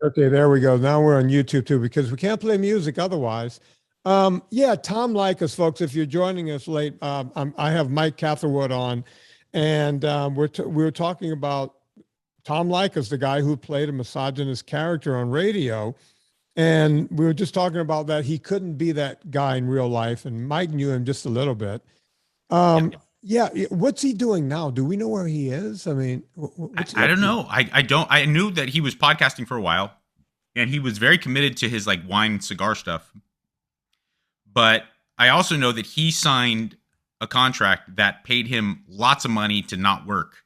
Okay, there we go. Now we're on YouTube too because we can't play music otherwise. Yeah, Tom Leykis, folks. If you're joining us late, I have Mike Catherwood on, and we were talking about Tom Leykis, the guy who played a misogynist character on radio, and we were just talking about that he couldn't be that guy in real life, and Mike knew him just a little bit. Yeah. Yeah, what's he doing now? Do we know where he is? I mean, what's he I up don't to? know. I don't. I knew that he was podcasting for a while, and he was very committed to his like wine cigar stuff. But I also know that he signed a contract that paid him lots of money to not work.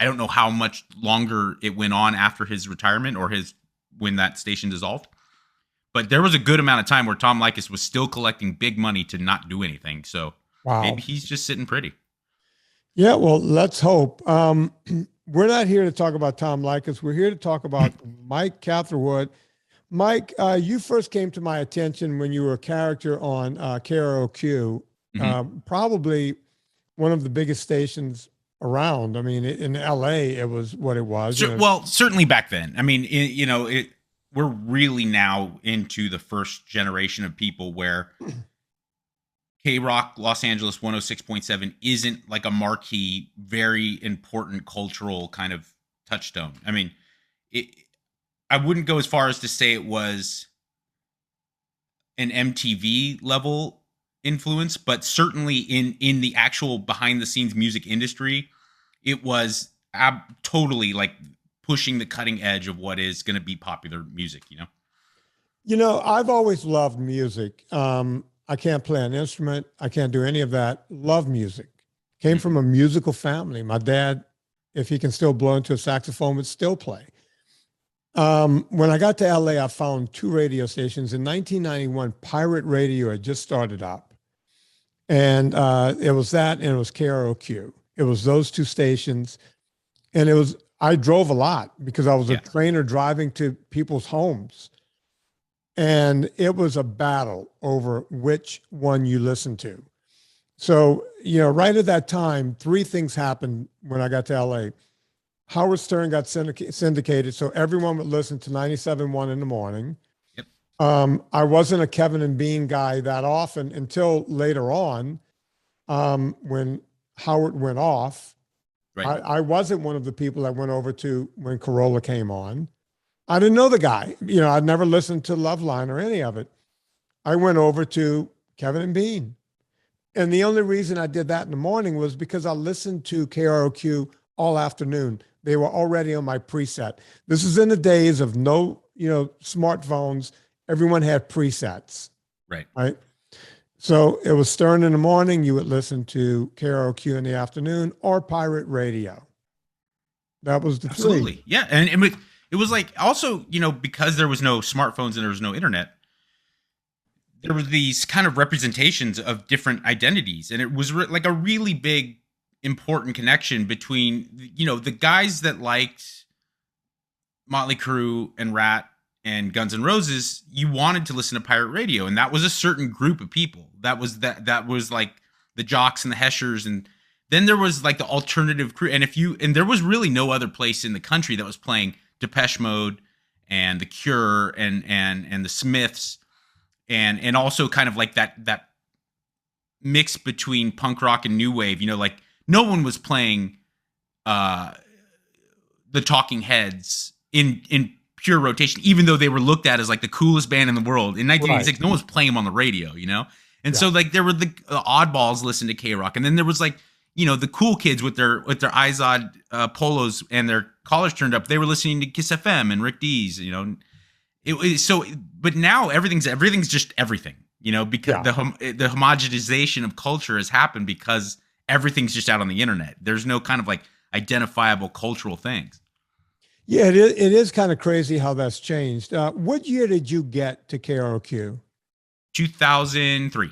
I don't know how much longer it went on after his retirement or his when that station dissolved. But there was a good amount of time where Tom Leykis was still collecting big money to not do anything. So maybe Wow. he's just sitting pretty. Yeah, well, let's hope. We're not here to talk about Tom Leykis. We're here to talk about Mike Catherwood. Mike, you first came to my attention when you were a character on KROQ, Mhm. probably one of the biggest stations around. I mean, in LA, it was what it was. Well, certainly back then. I mean, we're really now into the first generation of people where KROQ Los Angeles 106.7 isn't like a marquee, very important cultural kind of touchstone. I mean, I wouldn't go as far as to say it was an MTV level influence, but certainly in the actual behind the scenes music industry, it was totally like pushing the cutting edge of what is going to be popular music. I've always loved music. I can't play an instrument. I can't do any of that. Love music. Came Mhm. from a musical family. My dad, if he can still blow into a saxophone, would still play. When I got to LA, I found two radio stations. In 1991, pirate radio had just started up. And it was that and it was KROQ. It was those two stations. And I drove a lot because I was a Yeah. trainer driving to people's homes. And it was a battle over which one you listen to. So, right at that time, three things happened when I got to LA. Howard Stern got syndicated, so everyone would listen to 97.1 in the morning. Yep. I wasn't a Kevin and Bean guy that often until later on, when Howard went off. Right. I wasn't one of the people that went over to when Corolla came on. I didn't know the guy. I'd never listened to Loveline or any of it. I went over to Kevin and Bean. And the only reason I did that in the morning was because I listened to KROQ all afternoon. They were already on my preset. This is in the days of no, smartphones. Everyone had presets. Right. Right. So it was Stern in the morning. You would listen to KROQ in the afternoon or pirate radio. That was the Absolutely. three. Yeah. And it was like also, because there was no smartphones and there was no internet, there were these kind of representations of different identities. And it was like a really big, important connection between, the guys that liked Motley Crue and Rat and Guns N' Roses. You wanted to listen to pirate radio. And that was a certain group of people. That was like the jocks and the heshers. And then there was like the alternative crew. And there was really no other place in the country that was playing Depeche Mode and The Cure and the Smiths and also kind of like that mix between punk rock and new wave. Like no one was playing the Talking Heads in pure rotation, even though they were looked at as like the coolest band in the world. In 1986, Right. no one was playing them on the radio, And so like there were the oddballs listen to KROQ, and then there was like the cool kids with their Izod polos and their collars turned up. They were listening to Kiss FM and Rick Dees, But now everything's just everything, because the homogenization of culture has happened because everything's just out on the internet. There's no kind of like identifiable cultural things. Yeah, it is kind of crazy how that's changed. What year did you get to KROQ? 2003.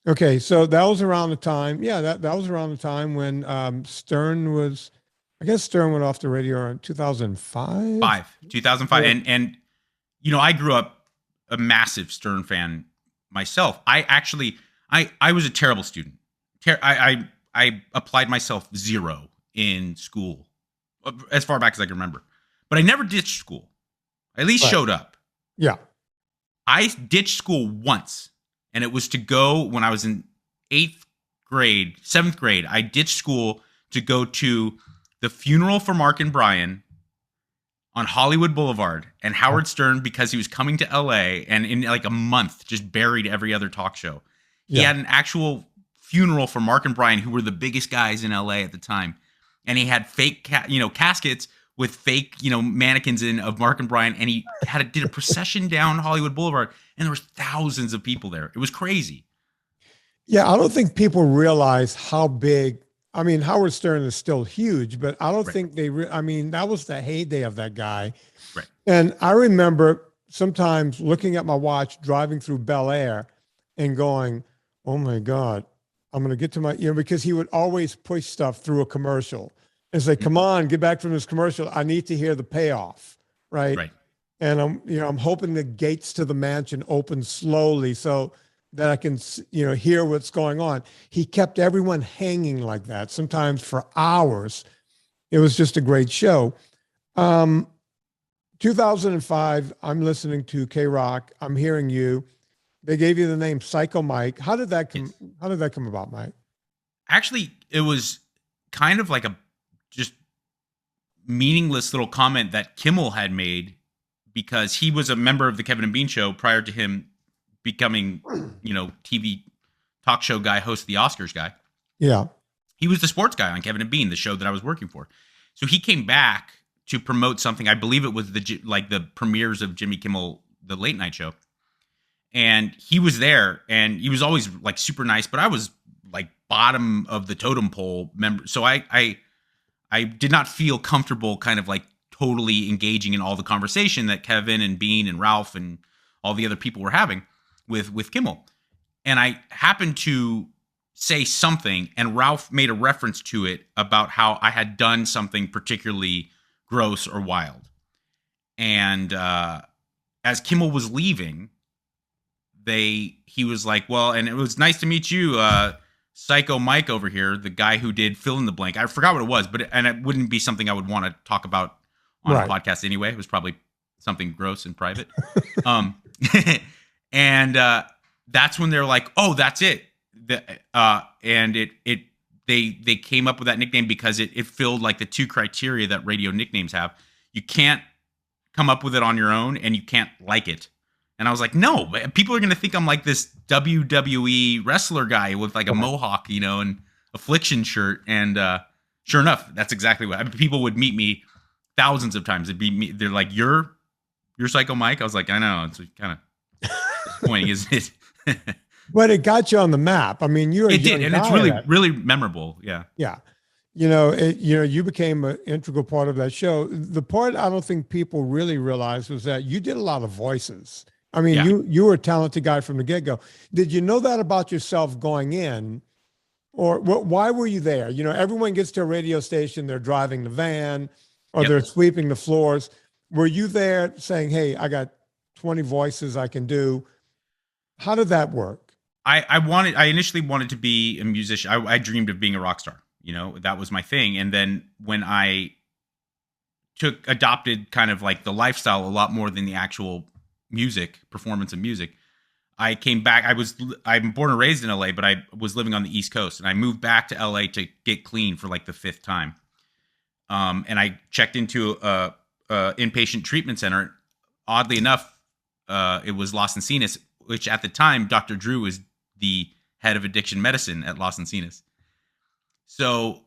Okay, so that was around the time. Yeah, that was around the time when Stern was. I guess Stern went off the radio in 2005. 2005. Yeah. And I grew up a massive Stern fan myself. I was a terrible student. I applied myself 0 in school as far back as I can remember. But I never ditched school. At least Right. showed up. Yeah. I ditched school once, and it was to go when I was in 7th grade. I ditched school to go to the funeral for Mark and Brian on Hollywood Boulevard, and Howard Stern, because he was coming to LA and in like a month just buried every other talk show. He Yeah. had an actual funeral for Mark and Brian, who were the biggest guys in LA at the time. And he had fake caskets with fake, mannequins in of Mark and Brian, and he did a procession down Hollywood Boulevard, and there was thousands of people there. It was crazy. Yeah, I don't think people realize how big. I mean, Howard Stern is still huge, but I don't Right. think I mean, that was the heyday of that guy. Right. And I remember sometimes looking at my watch, driving through Bel Air and going, oh my God, I'm going to get to my, because he would always push stuff through a commercial and say, come on, get back from this commercial. I need to hear the payoff. Right. Right. And I'm hoping the gates to the mansion open slowly so that I can, hear what's going on. He kept everyone hanging like that, sometimes for hours. It was just a great show. 2005, I'm listening to KROQ. I'm hearing you. They gave you the name Psycho Mike. How did that come? Yes. How did that come about, Mike? Actually, it was kind of like a just meaningless little comment that Kimmel had made, because he was a member of the Kevin and Bean show prior to him becoming, TV talk show guy, host of the Oscars guy. Yeah. He was the sports guy on Kevin and Bean, the show that I was working for. So he came back to promote something. I believe it was the premieres of Jimmy Kimmel, the late night show. And he was there, and he was always like super nice, but I was like bottom of the totem pole member. So I did not feel comfortable kind of like totally engaging in all the conversation that Kevin and Bean and Ralph and all the other people were having with Kimmel. And I happened to say something, and Ralph made a reference to it about how I had done something particularly gross or wild. And as Kimmel was leaving, he was like, well, and it was nice to meet you, Psycho Mike over here, the guy who did fill in the blank. I forgot what it was, and it wouldn't be something I would want to talk about on a podcast anyway. It was probably something gross and private. And that's when they're like, oh, that's it. And they came up with that nickname because it filled like the two criteria that radio nicknames have. You can't come up with it on your own, and you can't like it. And I was like, no, people are going to think I'm like this WWE wrestler guy with like a mohawk, and Affliction shirt. And sure enough, that's exactly what people would meet me thousands of times. It'd be me. They're like, you're Psycho Mike. I was like, I know. It's kind of disappointing, isn't it? But it got you on the map. I mean, it did, and it's really memorable. Yeah. Yeah. You became an integral part of that show. The part I don't think people really realized was that you did a lot of voices. I mean, you were a talented guy from the get-go. Did you know that about yourself going in, or why were you there? Everyone gets to a radio station, they're driving the van, or they're sweeping the floors. Were you there saying, hey, I got 20 voices I can do? How did that work? I initially wanted to be a musician. I dreamed of being a rock star. That was my thing. And then when I adopted kind of like the lifestyle a lot more than the actual performance of music, I came back. I'm born and raised in LA, but I was living on the East Coast, and I moved back to LA to get clean for like the 5th time. And I checked into a inpatient treatment center. Oddly enough, it was Los Encinas, which at the time, Dr. Drew was the head of addiction medicine at Los Encinas. So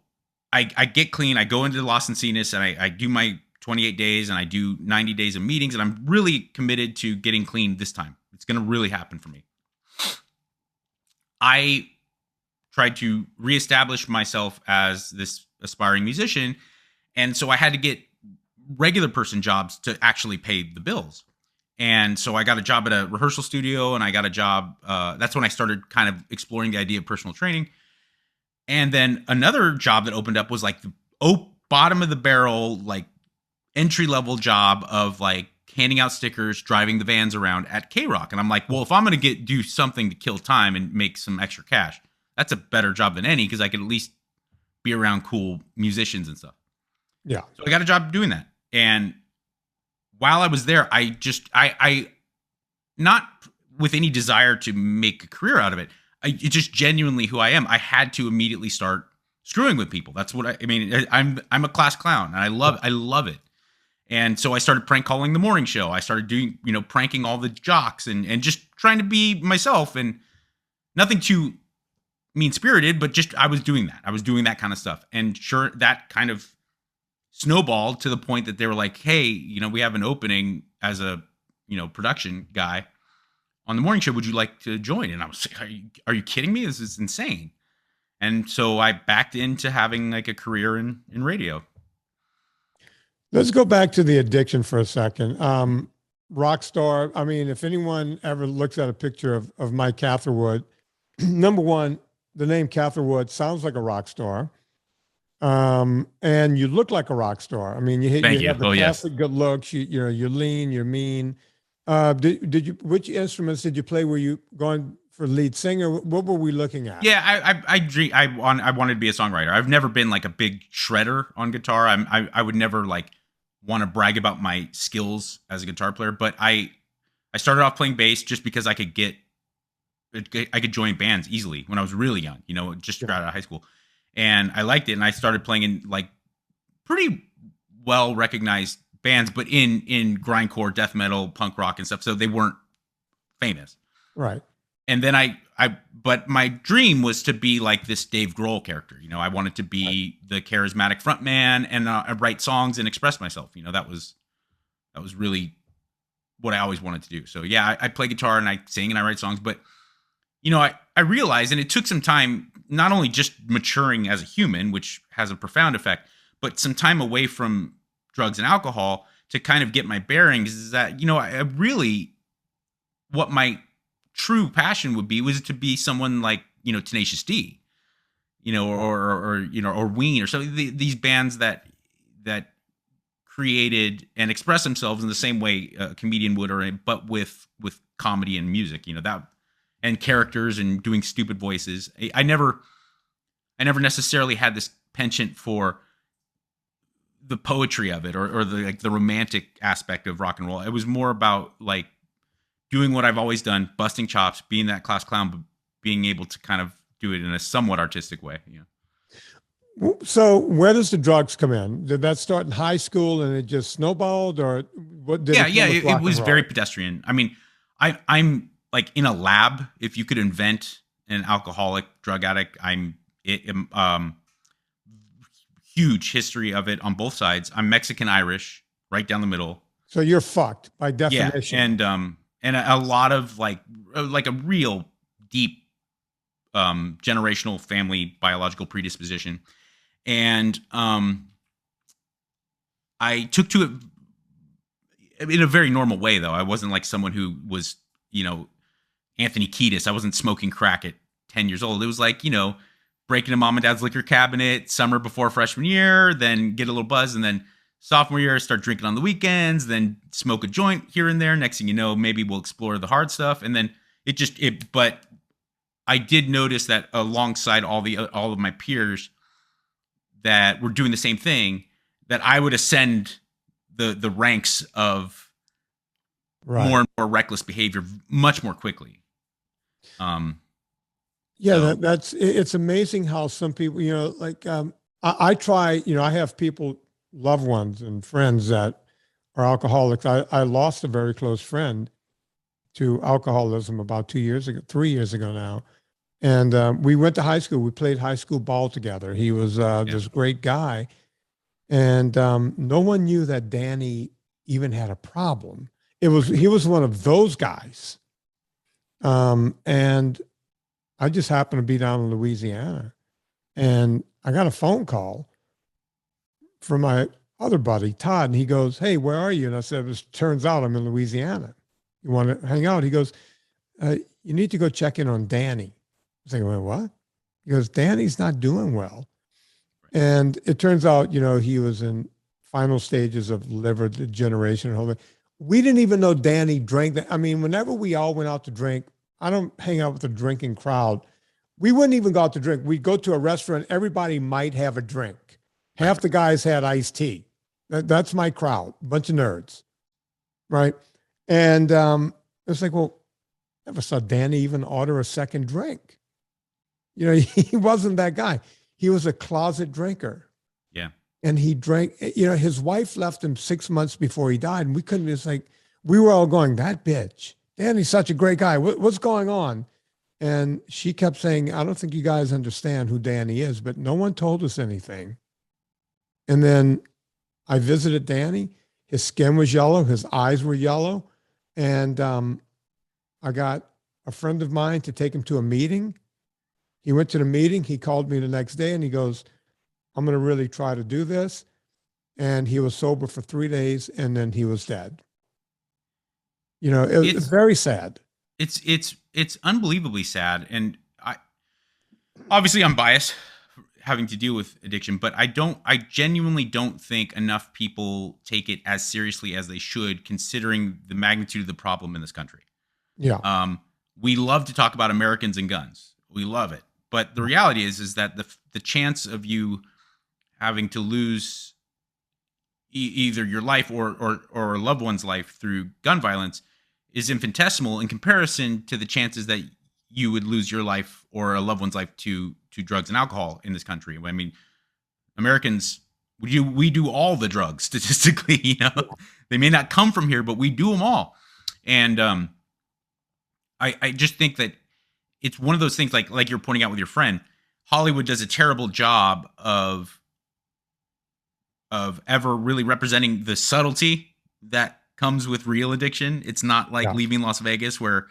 I get clean. I go into Los Encinas, and I do my 28 days, and I do 90 days of meetings, and I'm really committed to getting clean this time. It's going to really happen for me. I tried to reestablish myself as this aspiring musician, and so I had to get regular person jobs to actually pay the bills. And so I got a job at a rehearsal studio, and I got a job. That's when I started kind of exploring the idea of personal training. And then another job that opened up was like the bottom of the barrel, like entry level job of like handing out stickers, driving the vans around at KROQ. And I'm like, well, if I'm going to do something to kill time and make some extra cash, that's a better job than any, because I could at least be around cool musicians and stuff. Yeah. So I got a job doing that. And while I was there, I not with any desire to make a career out of it. It's just genuinely who I am. I had to immediately start screwing with people. That's what I mean. I'm a class clown, and I love it. And so I started prank calling the morning show. I started doing, pranking all the jocks and just trying to be myself, and nothing too mean spirited, but just I was doing that. I was doing that kind of stuff. And sure, that kind of snowballed to the point that they were like, hey, we have an opening as a, production guy on the morning show. Would you like to join? And I was like, are you kidding me? This is insane. And so I backed into having like a career in radio. Let's go back to the addiction for a second. Rock star. I mean, if anyone ever looks at a picture of Mike Catherwood, number one, the name Catherwood sounds like a rock star. And you look like a rock star. I mean, you have the classic good looks. You're lean, you're mean. Did you? Which instruments did you play? Were you going for lead singer? What were we looking at? Yeah, I wanted to be a songwriter. I've never been like a big shredder on guitar. I would never like want to brag about my skills as a guitar player. But I started off playing bass just because I could join bands easily when I was really young. Just out of high school, and I liked it. And I started playing in like pretty well recognized bands, but in grindcore, death metal, punk rock and stuff. So they weren't famous. Right. And then but my dream was to be like this Dave Grohl character. I wanted to be the charismatic frontman and write songs and express myself. That was really what I always wanted to do. So yeah, I play guitar and I sing and I write songs, but I realized, and it took some time, not only just maturing as a human, which has a profound effect, but some time away from drugs and alcohol to kind of get my bearings, is that, I really, what my true passion would be was to be someone like, Tenacious D, or Ween or something, these bands that created and express themselves in the same way a comedian would, but with comedy and music, that, and characters and doing stupid voices. I never necessarily had this penchant for the poetry of it or the romantic aspect of rock and roll. It was more about like doing what I've always done, busting chops, being that class clown, but being able to kind of do it in a somewhat artistic way. So where does the drugs come in? Did that start in high school and it just snowballed, or what? It was very pedestrian. I mean, I'm like in a lab. If you could invent an alcoholic drug addict, huge history of it on both sides. I'm Mexican Irish, right down the middle. So you're fucked by definition. Yeah, and a lot of like a real deep generational family biological predisposition. And I took to it in a very normal way, though. I wasn't like someone who was, Anthony Kiedis. I wasn't smoking crack at 10 years old. It was like, break into mom and dad's liquor cabinet summer before freshman year, then get a little buzz, and then sophomore year start drinking on the weekends, then smoke a joint here and there. Next thing you know, maybe we'll explore the hard stuff, and then but I did notice that alongside all of my peers that were doing the same thing, that I would ascend the ranks of more and more reckless behavior much more quickly. It's amazing how some people, I try, I have people, loved ones and friends that are alcoholics. I lost a very close friend to alcoholism about 3 years ago now. And we went to high school. We played high school ball together. He was this great guy. And no one knew that Danny even had a problem. He was one of those guys. And I just happened to be down in Louisiana, and I got a phone call from my other buddy, Todd, and he goes, "Hey, where are you?" And I said, "It turns out I'm in Louisiana. You want to hang out?" He goes, "You need to go check in on Danny." I was like, "Well, what?" He goes, "Danny's not doing well." And it turns out, he was in final stages of liver degeneration and all that. We didn't even know Danny drank that. I mean, whenever we all went out to drink, I don't hang out with the drinking crowd. We wouldn't even go out to drink. We'd go to a restaurant. Everybody might have a drink. Half the guys had iced tea. That's my crowd, bunch of nerds. right? And it's like, well, never saw Danny even order a second drink. You know, he wasn't that guy. He was a closet drinker. Yeah. And he drank, you know, his wife left him 6 months before he died. And we couldn't, it's like, we were all going, that bitch, Danny's such a great guy. What's going on? And she kept saying, I don't think you guys understand who Danny is, but no one told us anything. And then I visited Danny. His skin was yellow. His eyes were yellow. And I got a friend of mine to take him to a meeting. He went to the meeting. He called me the next day and he goes, I'm going to really try to do this. And he was sober for 3 days and then he was dead. You know, it was very sad. It's unbelievably sad. And obviously I'm biased having to deal with addiction, but I genuinely don't think enough people take it as seriously as they should, considering the magnitude of the problem in this country. Yeah. We love to talk about Americans and guns. We love it. But the reality is that the chance of you having to lose either your life or a loved one's life through gun violence is infinitesimal in comparison to the chances that you would lose your life or a loved one's life to drugs and alcohol in this country. I mean, Americans, we do all the drugs statistically. You know, they may not come from here, but we do them all. And I just think that it's one of those things like you're pointing out with your friend. Hollywood does a terrible job of ever really representing the subtlety that comes with real addiction. It's not like Leaving Las Vegas where,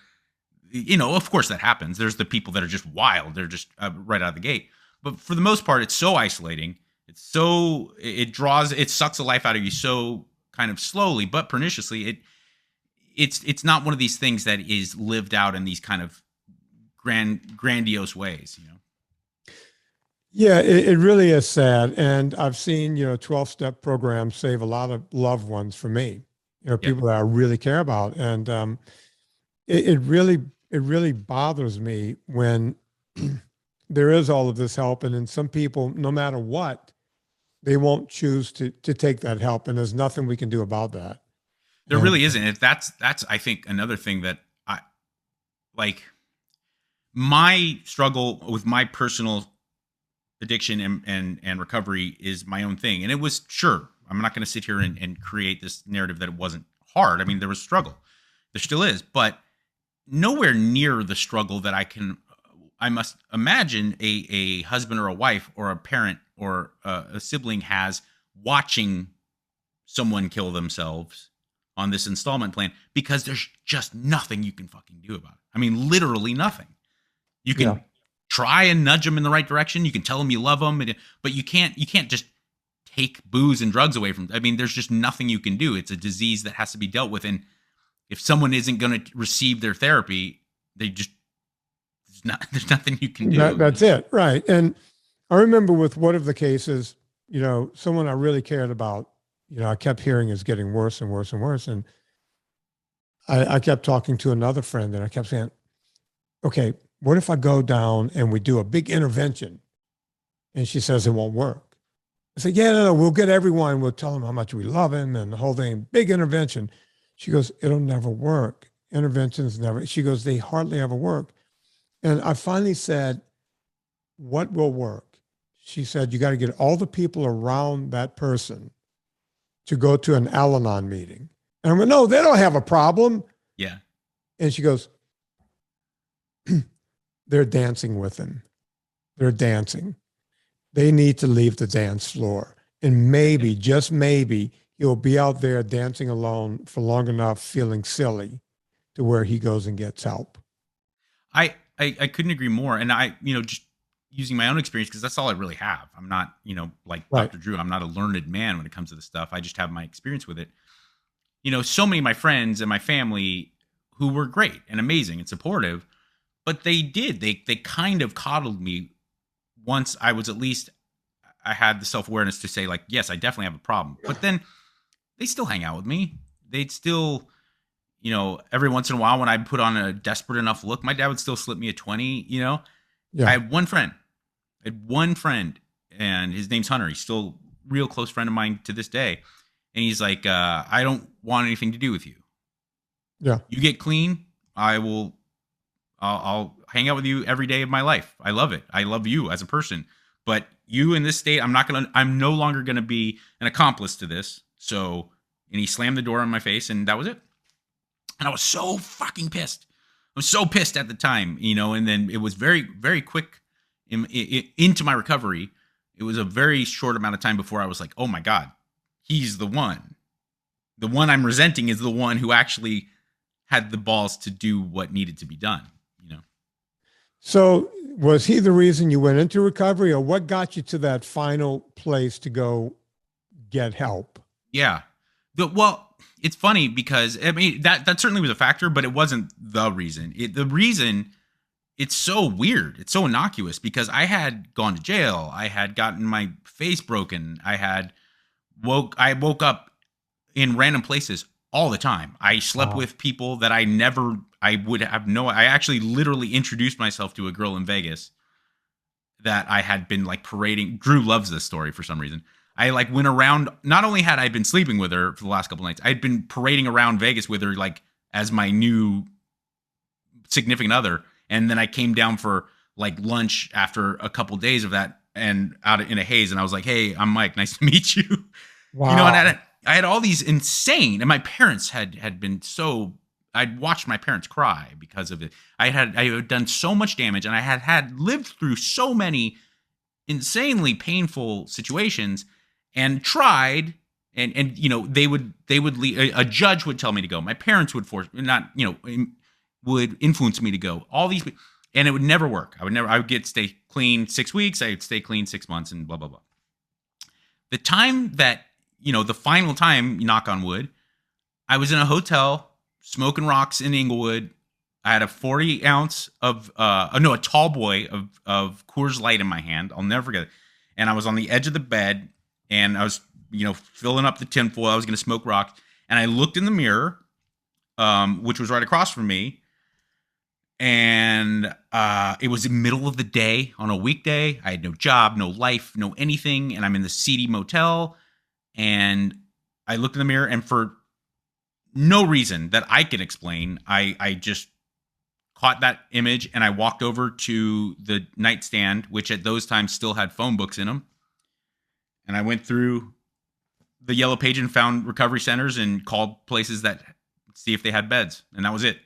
you know, of course that happens. There's the people that are just wild. They're just right out of the gate. But for the most part, it's so isolating. It sucks the life out of you so kind of slowly, but perniciously. It's not one of these things that is lived out in these kind of grandiose ways, you know? Yeah, it really is sad. And I've seen, you know, 12-step programs save a lot of loved ones for me, you know, people that I really care about. And it really bothers me when there is all of this help. And then some people, no matter what, they won't choose to take that help. And there's nothing we can do about that. There really isn't. That's I think another thing that I like. My struggle with my personal addiction and recovery is my own thing. And it was, sure, I'm not going to sit here and create this narrative that it wasn't hard. I mean, there was struggle. There still is, but nowhere near the struggle that I must imagine a husband or a wife or a parent or a sibling has watching someone kill themselves on this installment plan, because there's just nothing you can fucking do about it. I mean, literally nothing. You can try and nudge them in the right direction. You can tell them you love them, but you can't just take booze and drugs away from them. I mean, there's just nothing you can do. It's a disease that has to be dealt with. And if someone isn't going to receive their therapy, there's nothing you can do. That's it. Right. And I remember with one of the cases, you know, someone I really cared about, you know, I kept hearing is getting worse and worse and worse. And I kept talking to another friend and I kept saying, okay, what if I go down and we do a big intervention? And she says it won't work. I said, yeah, no, we'll get everyone. We'll tell them how much we love him and the whole thing, big intervention. She goes, it'll never work. Interventions never, she goes, they hardly ever work. And I finally said, what will work? She said, you got to get all the people around that person to go to an Al-Anon meeting. And I went, no, they don't have a problem. Yeah. And she goes, they're dancing with him. They're dancing. They need to leave the dance floor. And maybe, just maybe, he'll be out there dancing alone for long enough, feeling silly, to where he goes and gets help. I couldn't agree more. And I, you know, just using my own experience, because that's all I really have. I'm not, you know, like Dr. Drew, I'm not a learned man when it comes to this stuff. I just have my experience with it. You know, so many of my friends and my family who were great and amazing and supportive, but they kind of coddled me once I had the self-awareness to say, like, yes, I definitely have a problem. But then they still hang out with me. They'd still, you know, every once in a while when I put on a desperate enough look, my dad would still slip me a 20, you know. Yeah. I had one friend, and his name's Hunter. He's still a real close friend of mine to this day. And he's like, I don't want anything to do with you. Yeah. You get clean, I'll hang out with you every day of my life. I love it. I love you as a person. But you in this state, I'm no longer gonna be an accomplice to this. So, and he slammed the door on my face, and that was it. And I was so fucking pissed. I was so pissed at the time, and then it was very, very quick into my recovery. It was a very short amount of time before I was like, oh my God, he's the one. The one I'm resenting is the one who actually had the balls to do what needed to be done. So was he the reason you went into recovery, or what got you to that final place to go get help? Yeah. Well, it's funny because I mean that certainly was a factor, but it wasn't the reason. The reason, it's so weird. It's so innocuous because I had gone to jail. I had gotten my face broken. I woke up in random places all the time. I slept with people that I actually literally introduced myself to a girl in Vegas that I had been like parading. Drew loves this story for some reason. I like went around, not only had I been sleeping with her for the last couple nights, I'd been parading around Vegas with her like as my new significant other. And then I came down for like lunch after a couple days of that and in a haze. And I was like, hey, I'm Mike. Nice to meet you. Wow. And I had all these insane, and my parents had been so, I'd watched my parents cry because of it. I had done so much damage, and I had lived through so many insanely painful situations and tried, and they would leave, a judge would tell me to go. My parents would would influence me to go. All these, and it would never work. I would stay clean 6 weeks. I'd stay clean 6 months, and blah, blah, blah. The time that, the final time, knock on wood, I was in a hotel smoking rocks in Inglewood. I had a 40 ounce of, a tall boy of Coors Light in my hand. I'll never forget it. And I was on the edge of the bed, and I was, filling up the tinfoil. I was going to smoke rocks. And I looked in the mirror, which was right across from me. And it was the middle of the day on a weekday. I had no job, no life, no anything. And I'm in the seedy motel. And I looked in the mirror, and for no reason that I can explain, I just caught that image, and I walked over to the nightstand, which at those times still had phone books in them. And I went through the yellow page and found recovery centers and called places that see if they had beds. And that was it.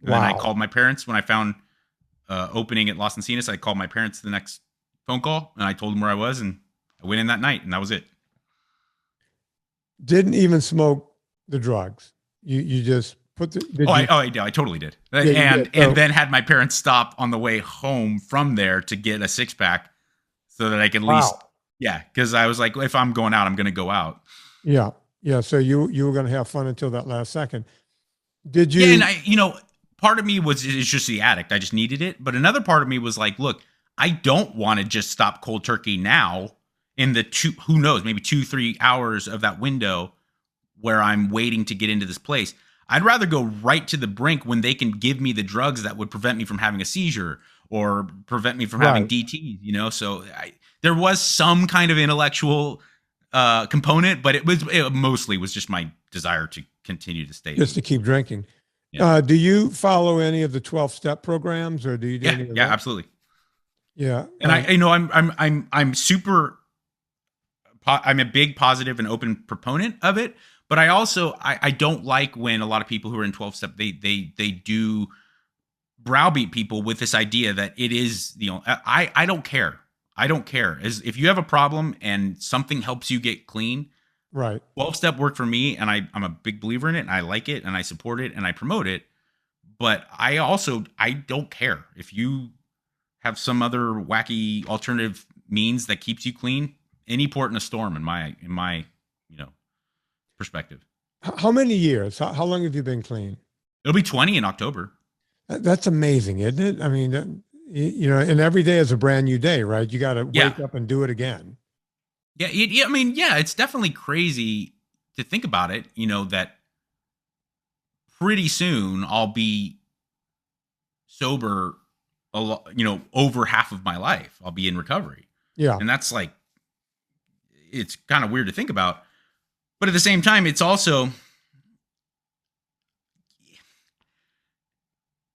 And then I called my parents when I found opening at Los Encinas. I called my parents the next phone call, and I told them where I was, and I went in that night, and that was it. Didn't even smoke the drugs. You just put the. I totally did. Yeah, and then had my parents stop on the way home from there to get a 6-pack so that I could at least, because I was like, if I'm going out, I'm going to go out. Yeah. Yeah. So you were going to have fun until that last second. Did you? Yeah, and part of me is just the addict. I just needed it. But another part of me was like, look, I don't want to just stop cold turkey now in the who knows, maybe 2-3 hours of that window where I'm waiting to get into this place. I'd rather go right to the brink when they can give me the drugs that would prevent me from having a seizure or prevent me from having DTs, So there was some kind of intellectual component, but it mostly was just my desire to continue to stay. Just to keep drinking. Yeah. Do you follow any of the 12-step programs, or do you do any of that? Yeah, absolutely. Yeah. And I'm super, I'm a big positive and open proponent of it. But I also, I don't like when a lot of people who are in 12-step, they do browbeat people with this idea that it is, I don't care. I don't care. If you have a problem and something helps you get clean, right. 12-step worked for me, and I'm a big believer in it, and I like it, and I support it, and I promote it. But I don't care. If you have some other wacky alternative means that keeps you clean, any port in a storm in my perspective. How many years? How long have you been clean? It'll be 20 in October. That's amazing, isn't it? I mean, and every day is a brand new day, right? You got to wake up and do it again. Yeah. It's definitely crazy to think about it, that pretty soon I'll be sober, over half of my life. I'll be in recovery. Yeah. And that's like, it's kind of weird to think about. But at the same time, it's also,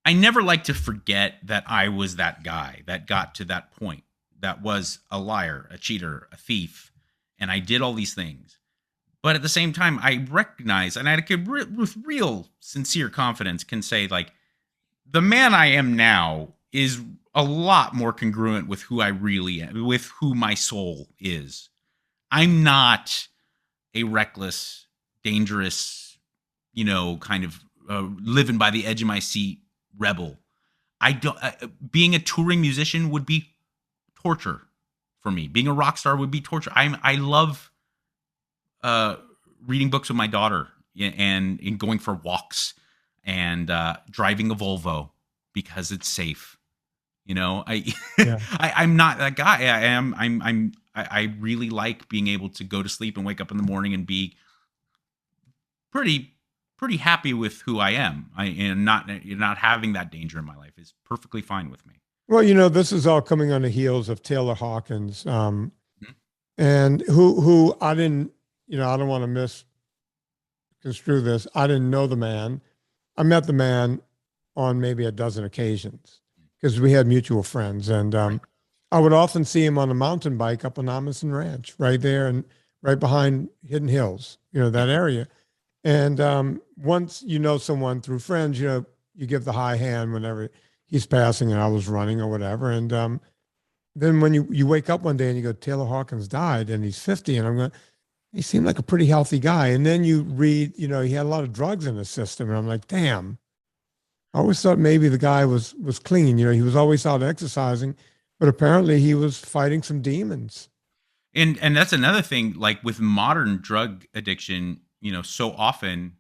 I never like to forget that I was that guy that got to that point, that was a liar, a cheater, a thief, and I did all these things. But at the same time, I recognize, and I could, with real sincere confidence, can say, like, the man I am now is a lot more congruent with who I really am, with who my soul is. I'm not a reckless, dangerous, kind of living by the edge of my seat rebel. I don't. Being a touring musician would be torture for me. Being a rock star would be torture. I love reading books with my daughter and going for walks and driving a Volvo because it's safe. Yeah. I'm not that guy. I really like being able to go to sleep and wake up in the morning and be pretty happy with who I am. And not having that danger in my life is perfectly fine with me. Well, this is all coming on the heels of Taylor Hawkins, and who I didn't, I don't want to misconstrue this. I didn't know the man. I met the man on maybe a dozen occasions because we had mutual friends, and I would often see him on a mountain bike up on Amundsen Ranch, right there and right behind Hidden Hills, that area. And once you know someone through friends, you give the high hand whenever he's passing and I was running or whatever. And then when you wake up one day and you go, Taylor Hawkins died and he's 50, and I'm going, he seemed like a pretty healthy guy. And then you read, he had a lot of drugs in his system. And I'm like, damn, I always thought maybe the guy was clean. He was always out exercising, but apparently he was fighting some demons. And that's another thing, like with modern drug addiction, so often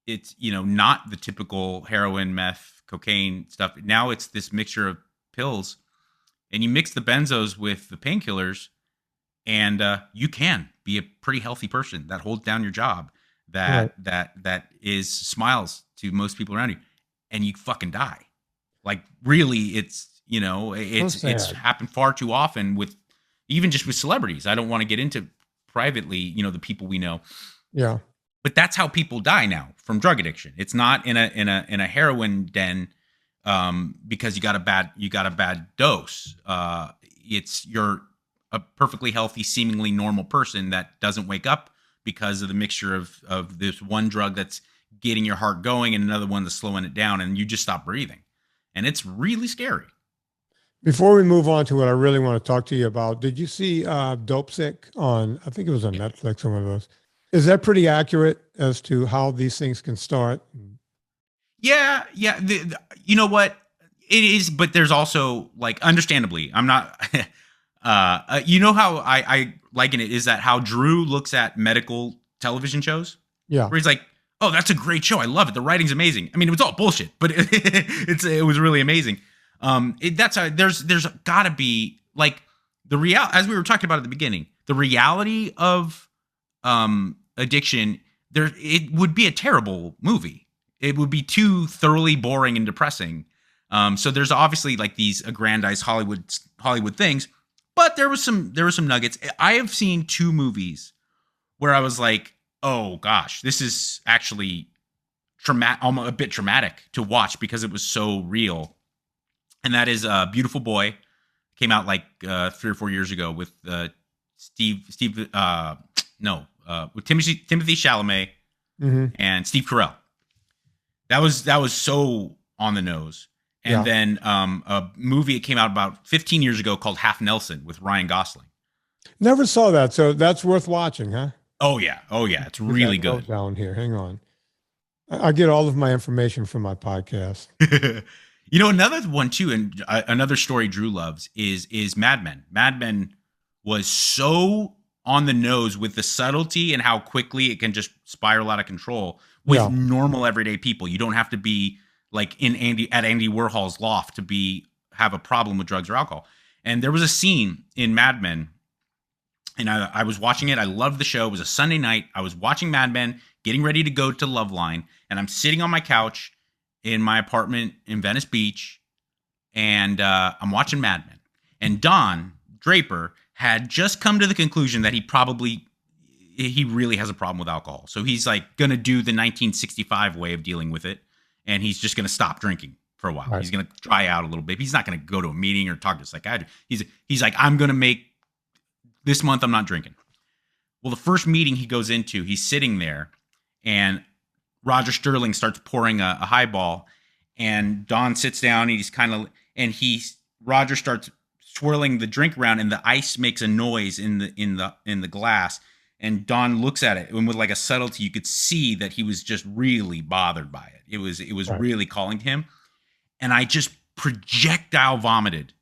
it's, not the typical heroin, meth, cocaine stuff. Now it's this mixture of pills, and you mix the benzos with the painkillers, and you can be a pretty healthy person that holds down your job, that is smiles to most people around you, and you fucking die. Like, really, it's it's happened far too often with even just with celebrities. I don't want to get into privately, the people we know. Yeah. But that's how people die now from drug addiction. It's not in a heroin den because you got a bad dose. You're a perfectly healthy, seemingly normal person that doesn't wake up because of the mixture of this one drug that's getting your heart going and another one that's slowing it down, and you just stop breathing. And it's really scary. Before we move on to what I really want to talk to you about, did you see Dope Sick on, I think it was on Netflix or one of those? Is that pretty accurate as to how these things can start? Yeah. You know what? It is, but there's also, like, understandably, I'm not, how I liken it is that how Drew looks at medical television shows. Yeah. Where he's like, oh, that's a great show. I love it. The writing's amazing. I mean, it was all bullshit, but it was really amazing. That's how there's gotta be, like, as we were talking about at the beginning, the reality of addiction. It would be a terrible movie. It would be too thoroughly boring and depressing. So there's obviously, like, these aggrandized Hollywood things, but there was some nuggets. I have seen two movies where I was like, oh gosh, this is actually almost a bit traumatic to watch because it was so real. And that is Beautiful Boy, came out like 3 or 4 years ago with with Timothy Chalamet and Steve Carell. That was so on the nose. And then a movie that came out about 15 years ago called Half Nelson with Ryan Gosling. Never saw that, so that's worth watching, huh? Oh yeah, it's really good. Down here, hang on. I get all of my information from my podcast. Another one too, and another story Drew loves is Mad Men. Mad Men was so on the nose with the subtlety and how quickly it can just spiral out of control with normal everyday people. You don't have to be like at Andy Warhol's loft to have a problem with drugs or alcohol. And there was a scene in Mad Men, and I was watching it. I loved the show. It was a Sunday night. I was watching Mad Men, getting ready to go to Loveline, and I'm sitting on my couch in my apartment in Venice Beach, and I'm watching Mad Men. And Don Draper had just come to the conclusion that he really has a problem with alcohol. So he's like going to do the 1965 way of dealing with it and he's just going to stop drinking for a while. Right. He's going to dry out a little bit. He's not going to go to a meeting or talk to a psychiatrist. He's like, I'm going to make this month, I'm not drinking. Well, the first meeting he goes into, he's sitting there, and Roger Sterling starts pouring a highball, and Don sits down, and Roger starts swirling the drink around, and the ice makes a noise in the glass. And Don looks at it, and with like a subtlety, you could see that he was just really bothered by it. It was right. Really calling to him. And I just projectile vomited.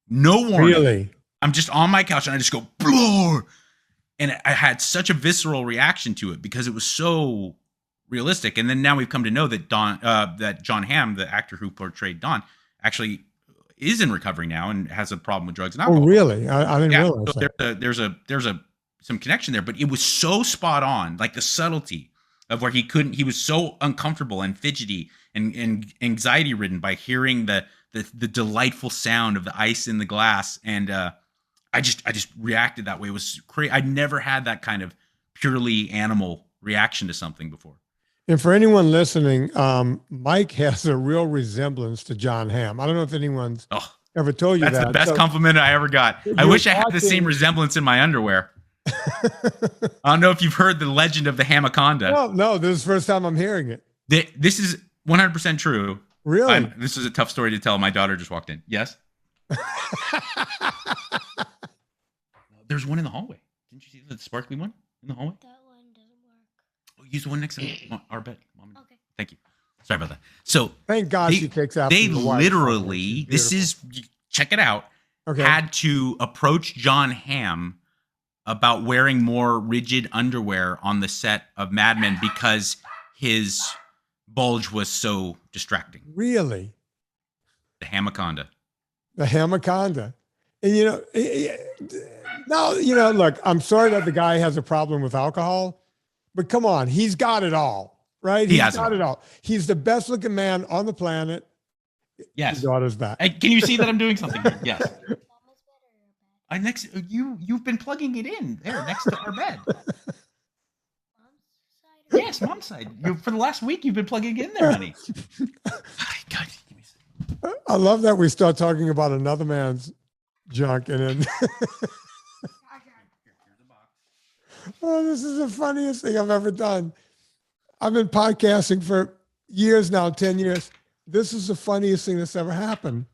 No warning. Really? I'm just on my couch and I just go, Bloor! And I had such a visceral reaction to it because it was so realistic. And then now we've come to know that Jon Hamm, the actor who portrayed Don, actually is in recovery now and has a problem with drugs and alcohol. Oh, really? I didn't realize so that. There's some connection there, but it was so spot on, like the subtlety of where he was so uncomfortable and fidgety and anxiety ridden by hearing the delightful sound of the ice in the glass. And I just reacted that way. It was crazy. I'd never had that kind of purely animal reaction to something before. And for anyone listening, Mike has a real resemblance to Jon Hamm. I don't know if anyone's ever told you that. That's the best compliment I ever got. I wish I had the same resemblance in my underwear. I don't know if you've heard the legend of the Hamaconda. No, this is the first time I'm hearing it. This is 100% true. Really? This is a tough story to tell. My daughter just walked in. Yes? There's one in the hallway. Didn't you see the sparkly one in the hallway? That one doesn't work. Oh, use the one next to our bed. Okay. Thank you. Sorry about that. So thank God she takes after they the wife. literally, this is, check it out, had to approach Jon Hamm about wearing more rigid underwear on the set of Mad Men because his bulge was so distracting. Really? The Hamaconda. The Hamaconda. And look, I'm sorry that the guy has a problem with alcohol, but come on, he's got it all, right? He's got it all. He's the best looking man on the planet. Yes. His daughter's back. Hey, can you see that I'm doing something? Yes. You've been plugging it in there next to our bed. Yes, mom's side. For the last week, you've been plugging it in there, honey. God, give me a second. I love that we start talking about another man's junk and then. Oh, this is the funniest thing I've ever done. I've been podcasting for years now, 10 years. This is the funniest thing that's ever happened.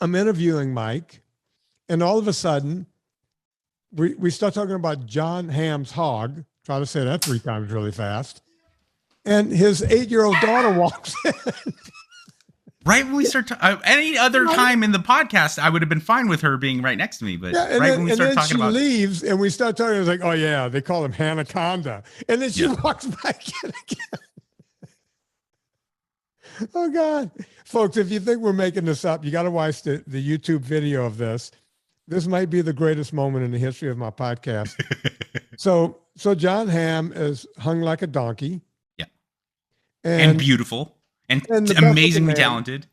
I'm interviewing Mike, and all of a sudden, we start talking about Jon Hamm's hog. Try to say that 3 times really fast. And his 8-year-old daughter walks in. Right when we start, any other time in the podcast, I would have been fine with her being right next to me. But when we start talking about, she leaves, and we start talking. It's like, oh yeah, they call him Hanaconda, and then she walks back in again. Oh God, folks, if you think we're making this up, you got to watch the YouTube video of this. This might be the greatest moment in the history of my podcast. So Jon Hamm is hung like a donkey. Yeah, and beautiful. And amazingly talented.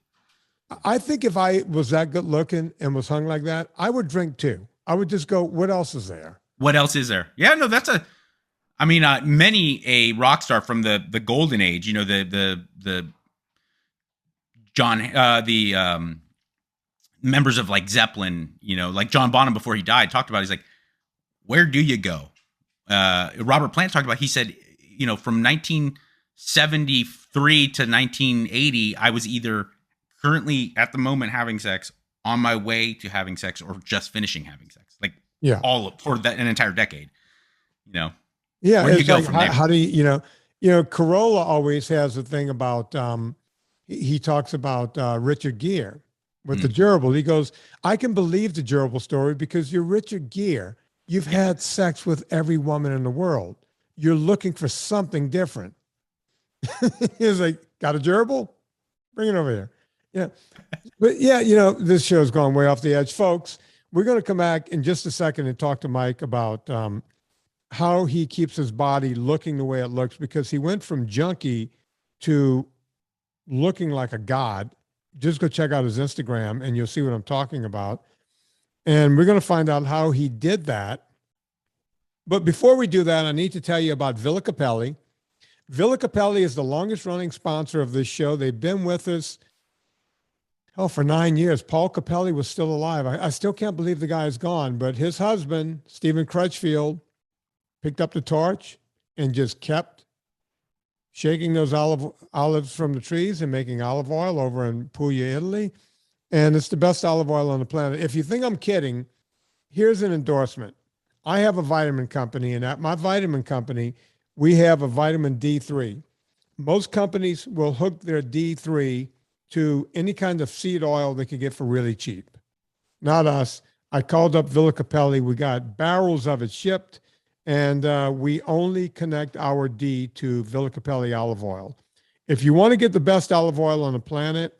I think if I was that good looking and was hung like that, I would drink too. I would just go, what else is there? What else is there? Yeah, no, many a rock star from the golden age, the members of like Zeppelin, like John Bonham before he died talked about, he's like, where do you go? Robert Plant talked about, he said, from 1973 to 1980, I was either currently at the moment having sex, on my way to having sex, or just finishing having sex. Like for an entire decade. Yeah. Where do you go from there? How do you, Corolla always has a thing about, he talks about Richard Gere with the gerbil. He goes, I can believe the gerbil story because you're Richard Gere. You've had sex with every woman in the world. You're looking for something different. He's like, got a gerbil? Bring it over here. Yeah. But this show's gone way off the edge. Folks, we're going to come back in just a second and talk to Mike about how he keeps his body looking the way it looks, because he went from junkie to looking like a god. Just go check out his Instagram and you'll see what I'm talking about. And we're going to find out how he did that. But before we do that, I need to tell you about Villa Cappelli. Villa Cappelli is the longest running sponsor of this show. They've been with us, hell, for 9 years. Paul Cappelli was still alive. I still can't believe the guy is gone, but his husband, Stephen Crutchfield, picked up the torch and just kept shaking those olives from the trees and making olive oil over in Puglia, Italy. And it's the best olive oil on the planet. If you think I'm kidding, here's an endorsement. I have a vitamin company, and at my vitamin company, we have a vitamin D3. Most companies will hook their D3 to any kind of seed oil they could get for really cheap. Not us. I called up Villa Cappelli. We got barrels of it shipped, and we only connect our D to Villa Cappelli olive oil. If you want to get the best olive oil on the planet,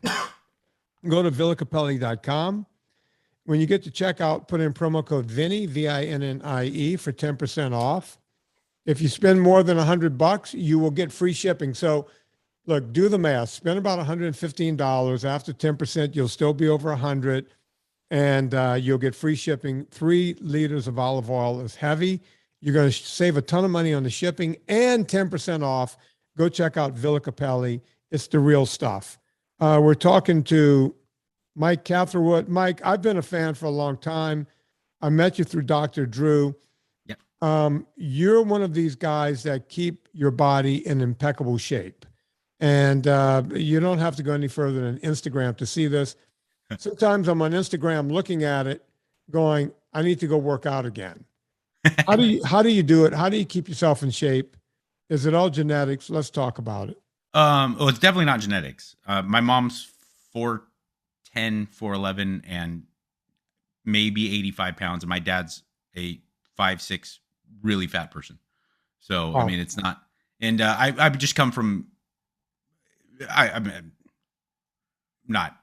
go to villacappelli.com. When you get to checkout, put in promo code Vinnie, VINNIE, for 10% off. If you spend more than $100, you will get free shipping. So look, do the math. Spend about $115. After 10%, you'll still be over $100, and you'll get free shipping. 3 liters of olive oil is heavy. You're going to save a ton of money on the shipping and 10% off. Go check out Villa Cappelli. It's the real stuff. We're talking to Mike Catherwood. Mike, I've been a fan for a long time. I met you through Dr. Drew. Yep. You're one of these guys that keep your body in impeccable shape. And you don't have to go any further than Instagram to see this. Sometimes I'm on Instagram looking at it going, I need to go work out again. How do you do it? How do you keep yourself in shape? Is it all genetics? Let's talk about it. Well, it's definitely not genetics. My mom's 4'10", 4'11", and maybe 85 pounds. And my dad's a 5'6", really fat person. So, I mean, it's not, and I've just come from, I'm not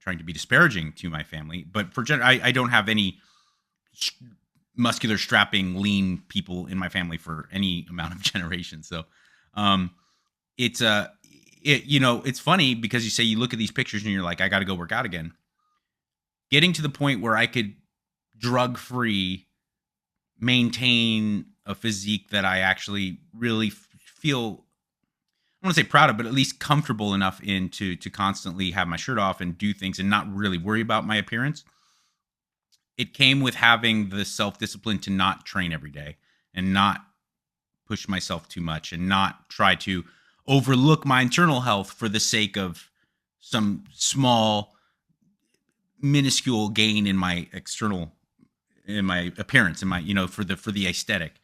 trying to be disparaging to my family, but I don't have any muscular, strapping, lean people in my family for any amount of generations. So, it's funny because you say you look at these pictures and you're like, I got to go work out again. Getting to the point where I could drug-free maintain a physique that I actually really feel, I want to say proud of, but at least comfortable enough in to constantly have my shirt off and do things and not really worry about my appearance. It came with having the self-discipline to not train every day and not push myself too much and not try to overlook my internal health for the sake of some small, minuscule gain in my external, in my appearance, in my, for the aesthetic.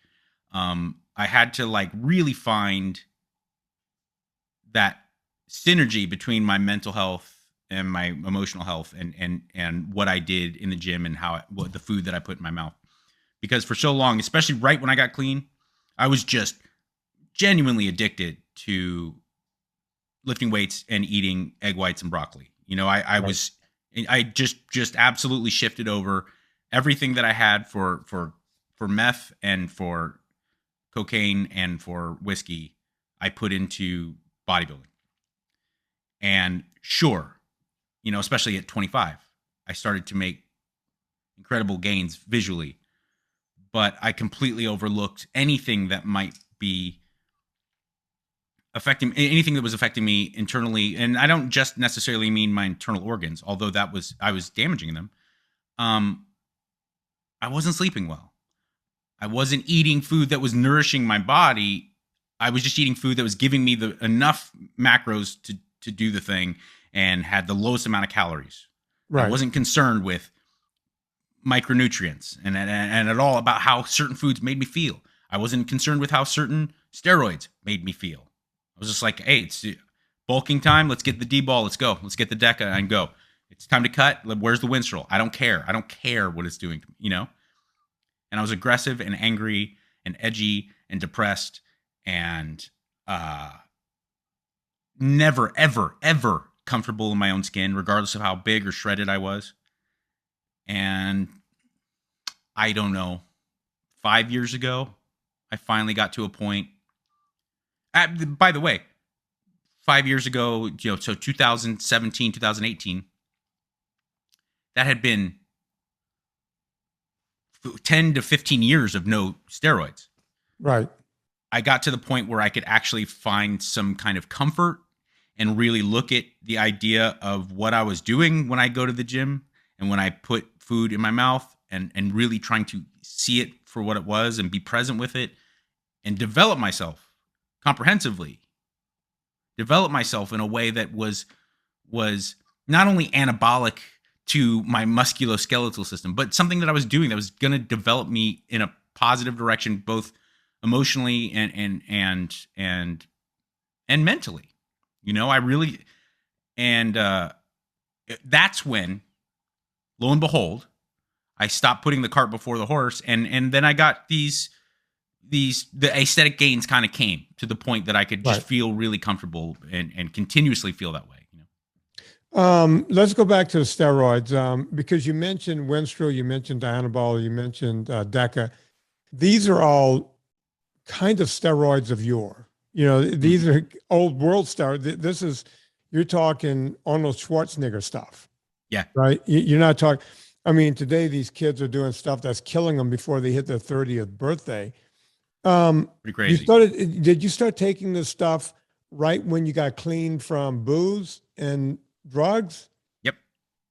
I had to like really find that synergy between my mental health and my emotional health and what I did in the gym and what the food that I put in my mouth. Because for so long, especially right when I got clean, I was just genuinely addicted to lifting weights and eating egg whites and broccoli. I just absolutely shifted over everything that I had for meth and for cocaine and for whiskey. I put into bodybuilding. And sure, especially at 25, I started to make incredible gains visually, but I completely overlooked anything that might be anything that was affecting me internally. And I don't just necessarily mean my internal organs, although I was damaging them. I wasn't sleeping well. I wasn't eating food that was nourishing my body. I was just eating food that was giving me enough macros to do the thing and had the lowest amount of calories. Right. I wasn't concerned with micronutrients and at all about how certain foods made me feel. I wasn't concerned with how certain steroids made me feel. I was just like, hey, it's bulking time. Let's get the D-ball. Let's go. Let's get the DECA and go. It's time to cut. Where's the Winstrol? I don't care. I don't care what it's doing to me, And I was aggressive and angry and edgy and depressed and never, ever, ever comfortable in my own skin, regardless of how big or shredded I was. And I don't know, 5 years ago, I finally got to a point. By the way, 5 years ago, so 2017, 2018, that had been 10 to 15 years of no steroids. Right. I got to the point where I could actually find some kind of comfort and really look at the idea of what I was doing when I go to the gym and when I put food in my mouth, and really trying to see it for what it was and be present with it and develop myself comprehensively, develop myself in a way that was not only anabolic to my musculoskeletal system, but something that I was doing that was going to develop me in a positive direction, both emotionally and mentally. You know, I really, and that's when, lo and behold, I stopped putting the cart before the horse, and then I got the aesthetic gains kind of came to the point that I could just feel really comfortable and continuously feel that way. You know? Let's go back to the steroids, because you mentioned Winstrol, you mentioned Dianabol, you mentioned Deca. These are all kind of steroids of yore. You know, these are old world steroids. This is, you're talking Arnold Schwarzenegger stuff. Yeah. Right. You're not talking. I mean, today these kids are doing stuff that's killing them before they hit their 30th birthday. Pretty crazy. Did you start taking this stuff right when you got clean from booze and drugs? Yep.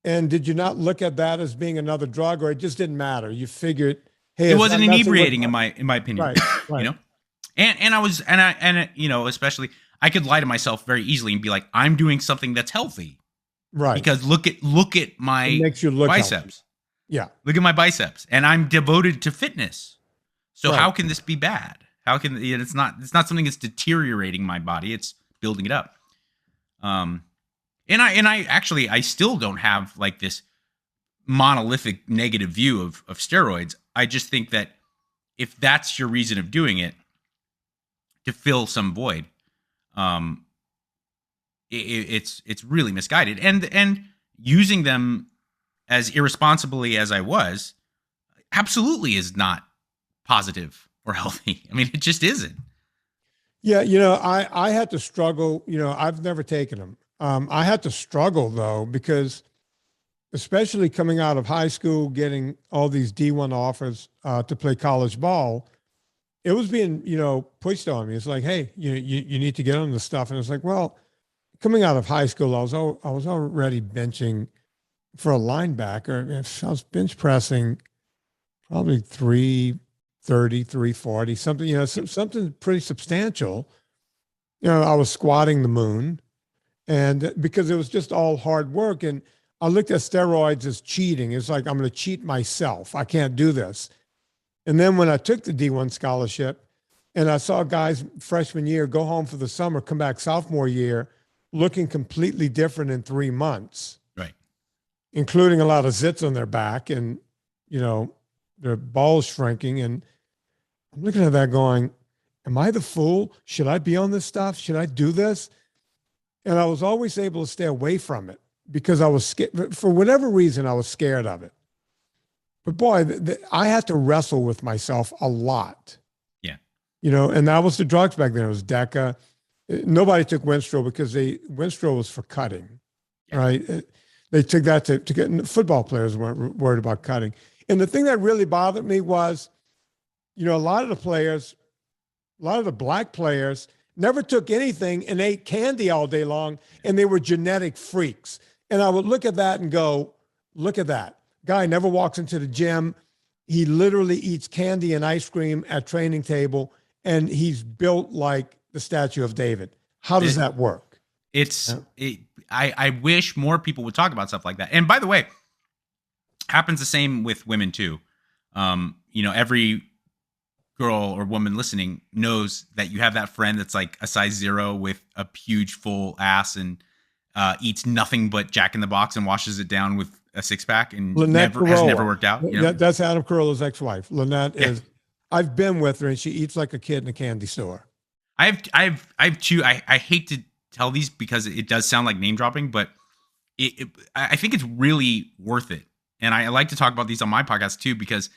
And did you not look at that as being another drug, or it just didn't matter? You figured, hey, it wasn't inebriating in my opinion. Right. You know, and I was, you know, especially I could lie to myself very easily and be like, I'm doing something that's healthy. Right. Because look at my it makes you look biceps. Healthy. Yeah. Look at my biceps, and I'm devoted to fitness. So how can this be bad? How can it's not something that's deteriorating my body. It's building it up. And I actually, I still don't have like this monolithic negative view of steroids. I just think that if that's your reason of doing it, to fill some void, it's really misguided, and using them as irresponsibly as I was absolutely is not positive or healthy. I mean, it just isn't. Yeah. You know, I had to struggle, you know, I've never taken them. I had to struggle though, because especially coming out of high school, getting all these D1 offers to play college ball, it was being, you know, pushed on me. It's like, hey, you need to get on this stuff. And it's like, well, coming out of high school, I was already benching for a linebacker. I was bench pressing probably 330, 340, something, you know, something pretty substantial. You know, I was squatting the moon, and because it was just all hard work. And I looked at steroids as cheating. It's like, I'm going to cheat myself. I can't do this. And then when I took the D1 scholarship and I saw guys freshman year go home for the summer, come back sophomore year, looking completely different in 3 months, right, including a lot of zits on their back and, you know, their balls shrinking. And I'm looking at that going, am I the fool? Should I be on this stuff? Should I do this? And I was always able to stay away from it because I was scared. For whatever reason, I was scared of it. But boy, I had to wrestle with myself a lot. Yeah. You know, and that was the drugs back then. It was Deca. Nobody took Winstrol because Winstrol was for cutting, right? They took that to get, football players weren't worried about cutting. And the thing that really bothered me was, you know, a lot of the black players never took anything and ate candy all day long, and they were genetic freaks. And I would look at that and go, look at that. Guy never walks into the gym. He literally eats candy and ice cream at training table, and he's built like the statue of David. How does that work? I wish more people would talk about stuff like that. And by the way, happens the same with women too. You know, every girl or woman listening knows that you have that friend that's like a size 0 with a huge full ass and eats nothing but Jack in the Box and washes it down with a 6-pack and has never worked out. You know? That's Adam Carolla's ex-wife. Lynette is. I've been with her, and she eats like a kid in a candy store. I have two. I hate to tell these because it does sound like name dropping, but I think it's really worth it. And I like to talk about these on my podcast too, because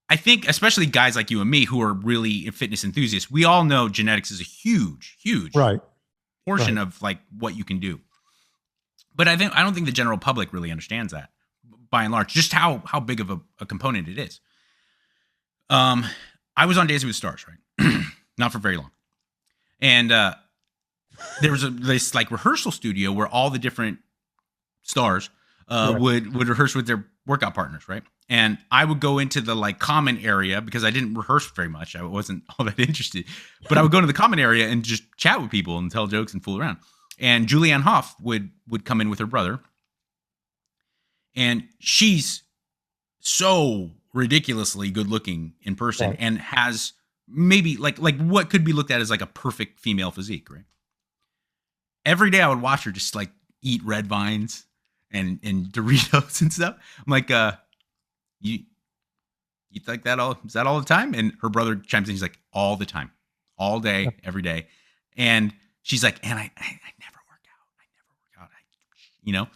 I think especially guys like you and me who are really fitness enthusiasts, we all know genetics is a huge portion of like what you can do. But I don't think the general public really understands that by and large, just how big of a component it is. I was on Dancing with the Stars, right? Not for very long. And there was this like rehearsal studio where all the different stars would rehearse with their workout partners, right? And I would go into the like common area because I didn't rehearse very much. I wasn't all that interested, but I would go to the common area and just chat with people and tell jokes and fool around. And Julianne Hough would come in with her brother, and she's so ridiculously good looking in person and has maybe like what could be looked at as like a perfect female physique, right? Every day I would watch her just like eat red vines and Doritos and stuff. I'm like, you like that all? Is that all the time? And her brother chimes in. He's like, all the time, all day, every day. And she's like, and I never work out.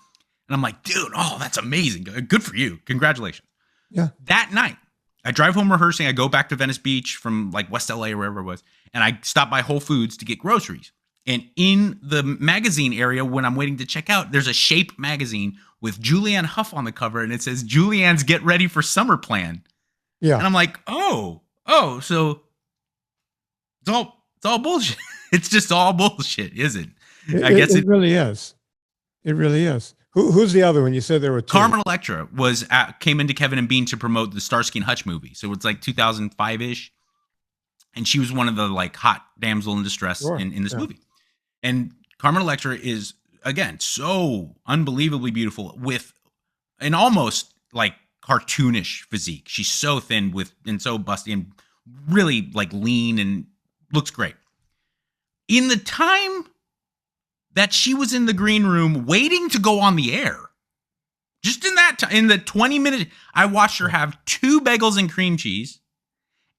And I'm like, dude, oh, that's amazing. Good for you. Congratulations. Yeah. That night, I drive home rehearsing. I go back to Venice Beach from like West LA or wherever it was. And I stop by Whole Foods to get groceries. And in the magazine area, when I'm waiting to check out, there's a Shape magazine with Julianne Hough on the cover. And it says, Julianne's Get Ready for Summer Plan. Yeah. And I'm like, so it's all bullshit. It's just all bullshit, isn't it? I guess it really is. It really is. Who's the other one? You said there were two. Carmen Electra came into Kevin and Bean to promote the Starsky and Hutch movie. So it's like 2005-ish. And she was one of the like hot damsel in distress in this movie. And Carmen Electra is, again, so unbelievably beautiful with an almost like cartoonish physique. She's so thin and so busty and really like lean and looks great. In the time that she was in the green room waiting to go on the air, just in that time, in the 20 minutes, I watched her have 2 bagels and cream cheese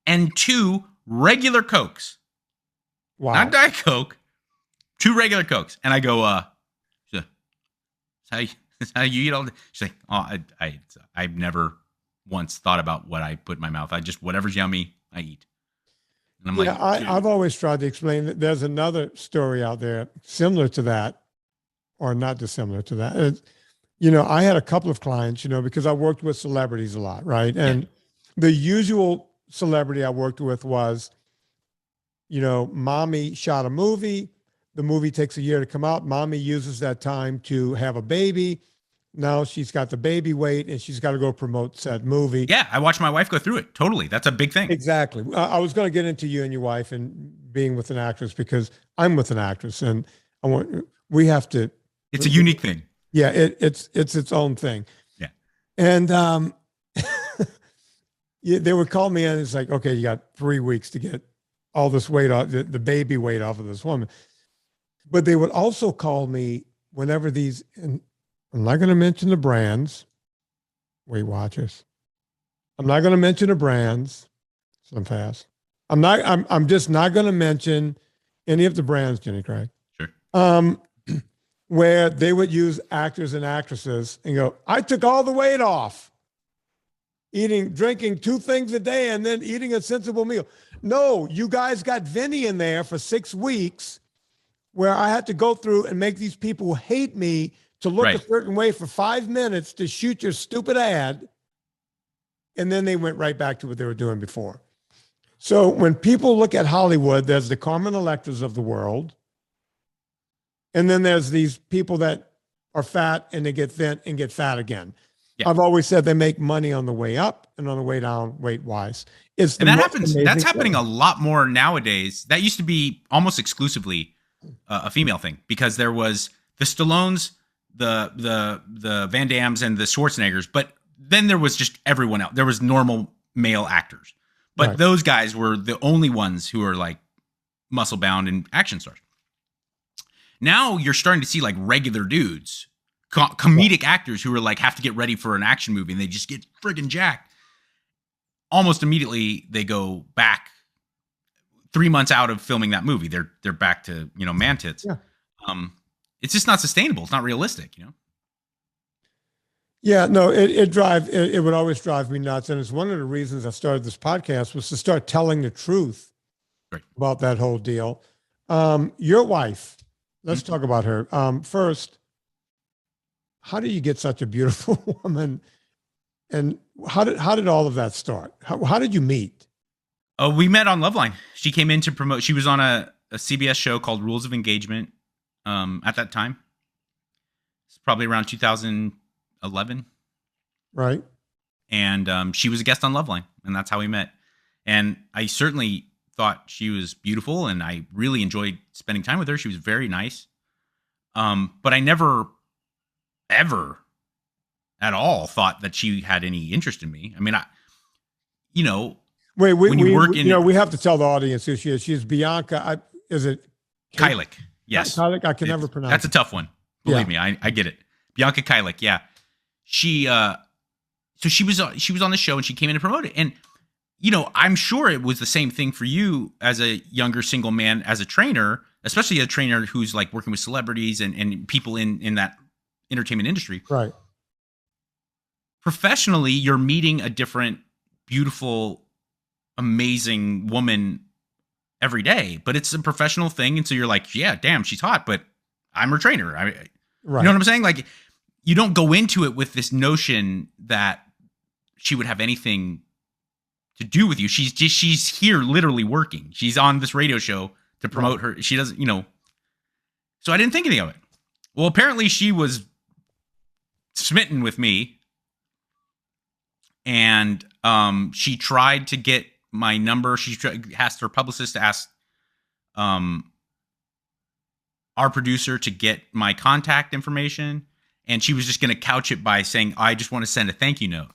and 2 regular Cokes. Wow. Not Diet Coke, 2 regular Cokes. And I go, that's how you eat all day? She's like, oh, I've never once thought about what I put in my mouth. I just, whatever's yummy, I eat. And I'm like, I've always tried to explain that there's another story out there similar to that, or not dissimilar to that. I had a couple of clients, because I worked with celebrities a lot, right? And the usual celebrity I worked with was, mommy shot a movie. The movie takes a year to come out. Mommy uses that time to have a baby. Now she's got the baby weight and she's got to go promote said movie. Yeah, I watched my wife go through it. Totally. That's a big thing. Exactly. I was going to get into you and your wife and being with an actress because I'm with an actress and we have to. It's a unique thing. Yeah, it's its own thing. Yeah. And they would call me in and it's like, okay, you got 3 weeks to get all this weight off, the baby weight off of this woman. But they would also call me whenever these, and I'm not going to mention the brands, Weight Watchers. I'm not going to mention the brands. I'm fast. I'm just not going to mention any of the brands, Jenny Craig. Sure. Where they would use actors and actresses and go, I took all the weight off. Drinking 2 things a day and then eating a sensible meal. No, you guys got Vinnie in there for 6 weeks where I had to go through and make these people hate me to look a certain way for 5 minutes to shoot your stupid ad. And then they went right back to what they were doing before. So when people look at Hollywood, there's the Carmen Electras of the world. And then there's these people that are fat and they get thin and get fat again. Yeah. I've always said they make money on the way up and on the way down weight-wise. That's happening a lot more nowadays. That used to be almost exclusively a female thing because there was the Stallones, the Van Dammes and the Schwarzeneggers, but then there was just everyone else. There was normal male actors, but those guys were the only ones who are like muscle bound and action stars. Now you're starting to see like regular dudes, comedic actors who are like have to get ready for an action movie and they just get friggin' jacked. Almost immediately they go back 3 months out of filming that movie. They're back to, man tits. Yeah. It's just not sustainable. It's not realistic, Yeah, no, it would always drive me nuts. And it's one of the reasons I started this podcast was to start telling the truth about that whole deal. Your wife, let's talk about her. First, how did you get such a beautiful woman? And how did all of that start? How did you meet? Oh, we met on Loveline. She came in to promote. She was on a CBS show called Rules of Engagement. At that time, it's probably around 2011, Right. and she was a guest on Loveline, and that's how we met. And I certainly thought she was beautiful, and I really enjoyed spending time with her. She was very nice. But I never, ever, at all thought that she had any interest in me. I mean, Wait, when you work in, we have to tell the audience who she is. She's Bianca. Is it Kylik? Yes, Kylik. I can never pronounce. That's a tough one. Believe me, I get it. Bianca Kylik. Yeah, she. So she was on the show and she came in to promote it. And I'm sure it was the same thing for you as a younger single man, as a trainer, especially a trainer who's like working with celebrities and people in that entertainment industry. Right. Professionally, you're meeting a different, beautiful, amazing woman every day, but it's a professional thing. And so you're like, yeah, damn, she's hot, but I'm her trainer. Right. You know what I'm saying? Like, you don't go into it with this notion that she would have anything to do with you. She's here literally working. She's on this radio show to promote her. She doesn't, so I didn't think anything of it. Well, apparently she was smitten with me, and she tried to get my number. She asked her publicist to ask our producer to get my contact information, and she was just going to couch it by saying, I just want to send a thank you note.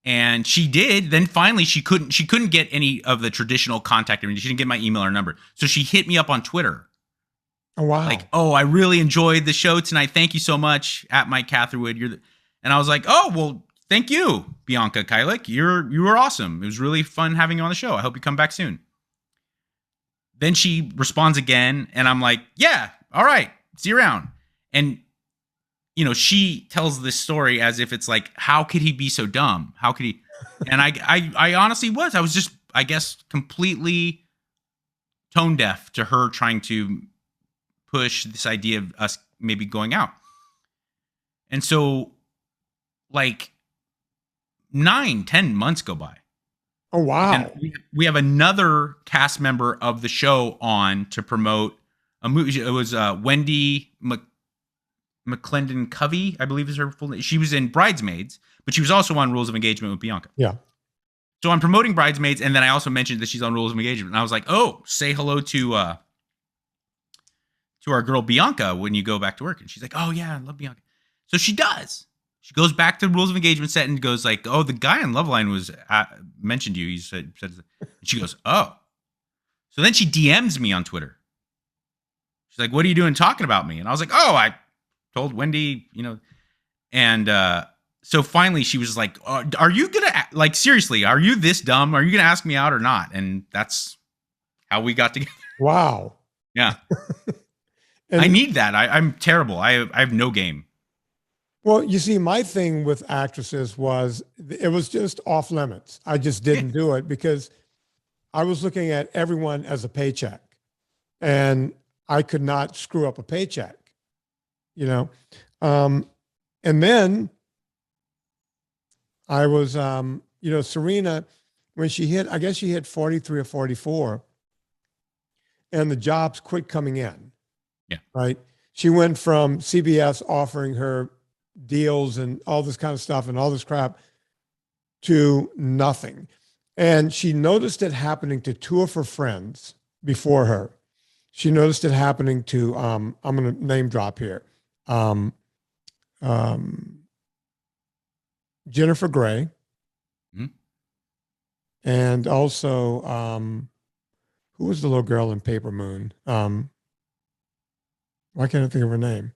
And she did. Then finally she couldn't get any of the traditional contact information. She didn't get my email or number. So she hit me up on Twitter. Oh, wow. Like, oh, I really enjoyed the show tonight. Thank you so much, at Mike Catherwood. And I was like, oh, well, thank you, Bianca Kylik. You were awesome. It was really fun having you on the show. I hope you come back soon. Then she responds again, and I'm like, yeah, all right, see you around. And she tells this story as if it's like, how could he be so dumb? How could he? And I honestly was. I was just, I guess, completely tone deaf to her trying to push this idea of us maybe going out. And so, like, 9-10 months go by. Oh, wow. And we have another cast member of the show on to promote a movie. It was Wendy McClendon Covey, I believe is her full name. She was in Bridesmaids, but she was also on Rules of Engagement with Bianca. Yeah. So I'm promoting Bridesmaids, and then I also mentioned that she's on Rules of Engagement. And I was like, oh, say hello to our girl Bianca when you go back to work. And she's like, oh yeah, I love Bianca. So she does. She goes back to Rules of Engagement set and goes like, oh, the guy on Loveline was mentioned you. He said and she goes, oh. So then she DMs me on Twitter. She's like, what are you doing talking about me? And I was like, oh, I told Wendy, and so finally she was like, are you gonna, like, seriously, are you this dumb? Are you gonna ask me out or not? And that's how we got together. Wow. Yeah. I need that. I'm terrible. I have no game. Well, you see, my thing with actresses was it was just off limits. I just didn't do it because I was looking at everyone as a paycheck, and I could not screw up a paycheck, and then I was, Serena, when she hit, I guess she hit 43 or 44, and the jobs quit coming in. Yeah. Right. She went from CBS offering her deals and all this kind of stuff and all this crap to nothing. And she noticed it happening to two of her friends before her. She noticed it happening to, I'm going to name drop here. Jennifer Grey. Mm-hmm. And also, who was the little girl in Paper Moon? Why can't I think of her name?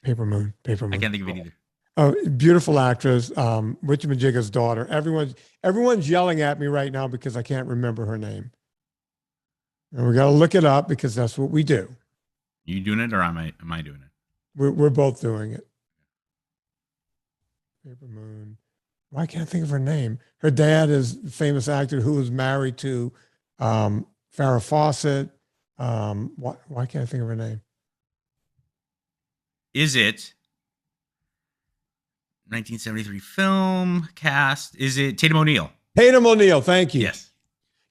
Paper Moon. I can't think of it either. Oh, beautiful actress, Richard Majigga's daughter. Everyone's yelling at me right now because I can't remember her name. And we got to look it up because that's what we do. You doing it or am I doing it? We're both doing it. Paper Moon. Why can't I think of her name? Her dad is a famous actor who was married to Farrah Fawcett. Why can't I think of her name? Is it 1973 film cast? Is it Tatum O'Neal? Tatum O'Neal, thank you. Yes.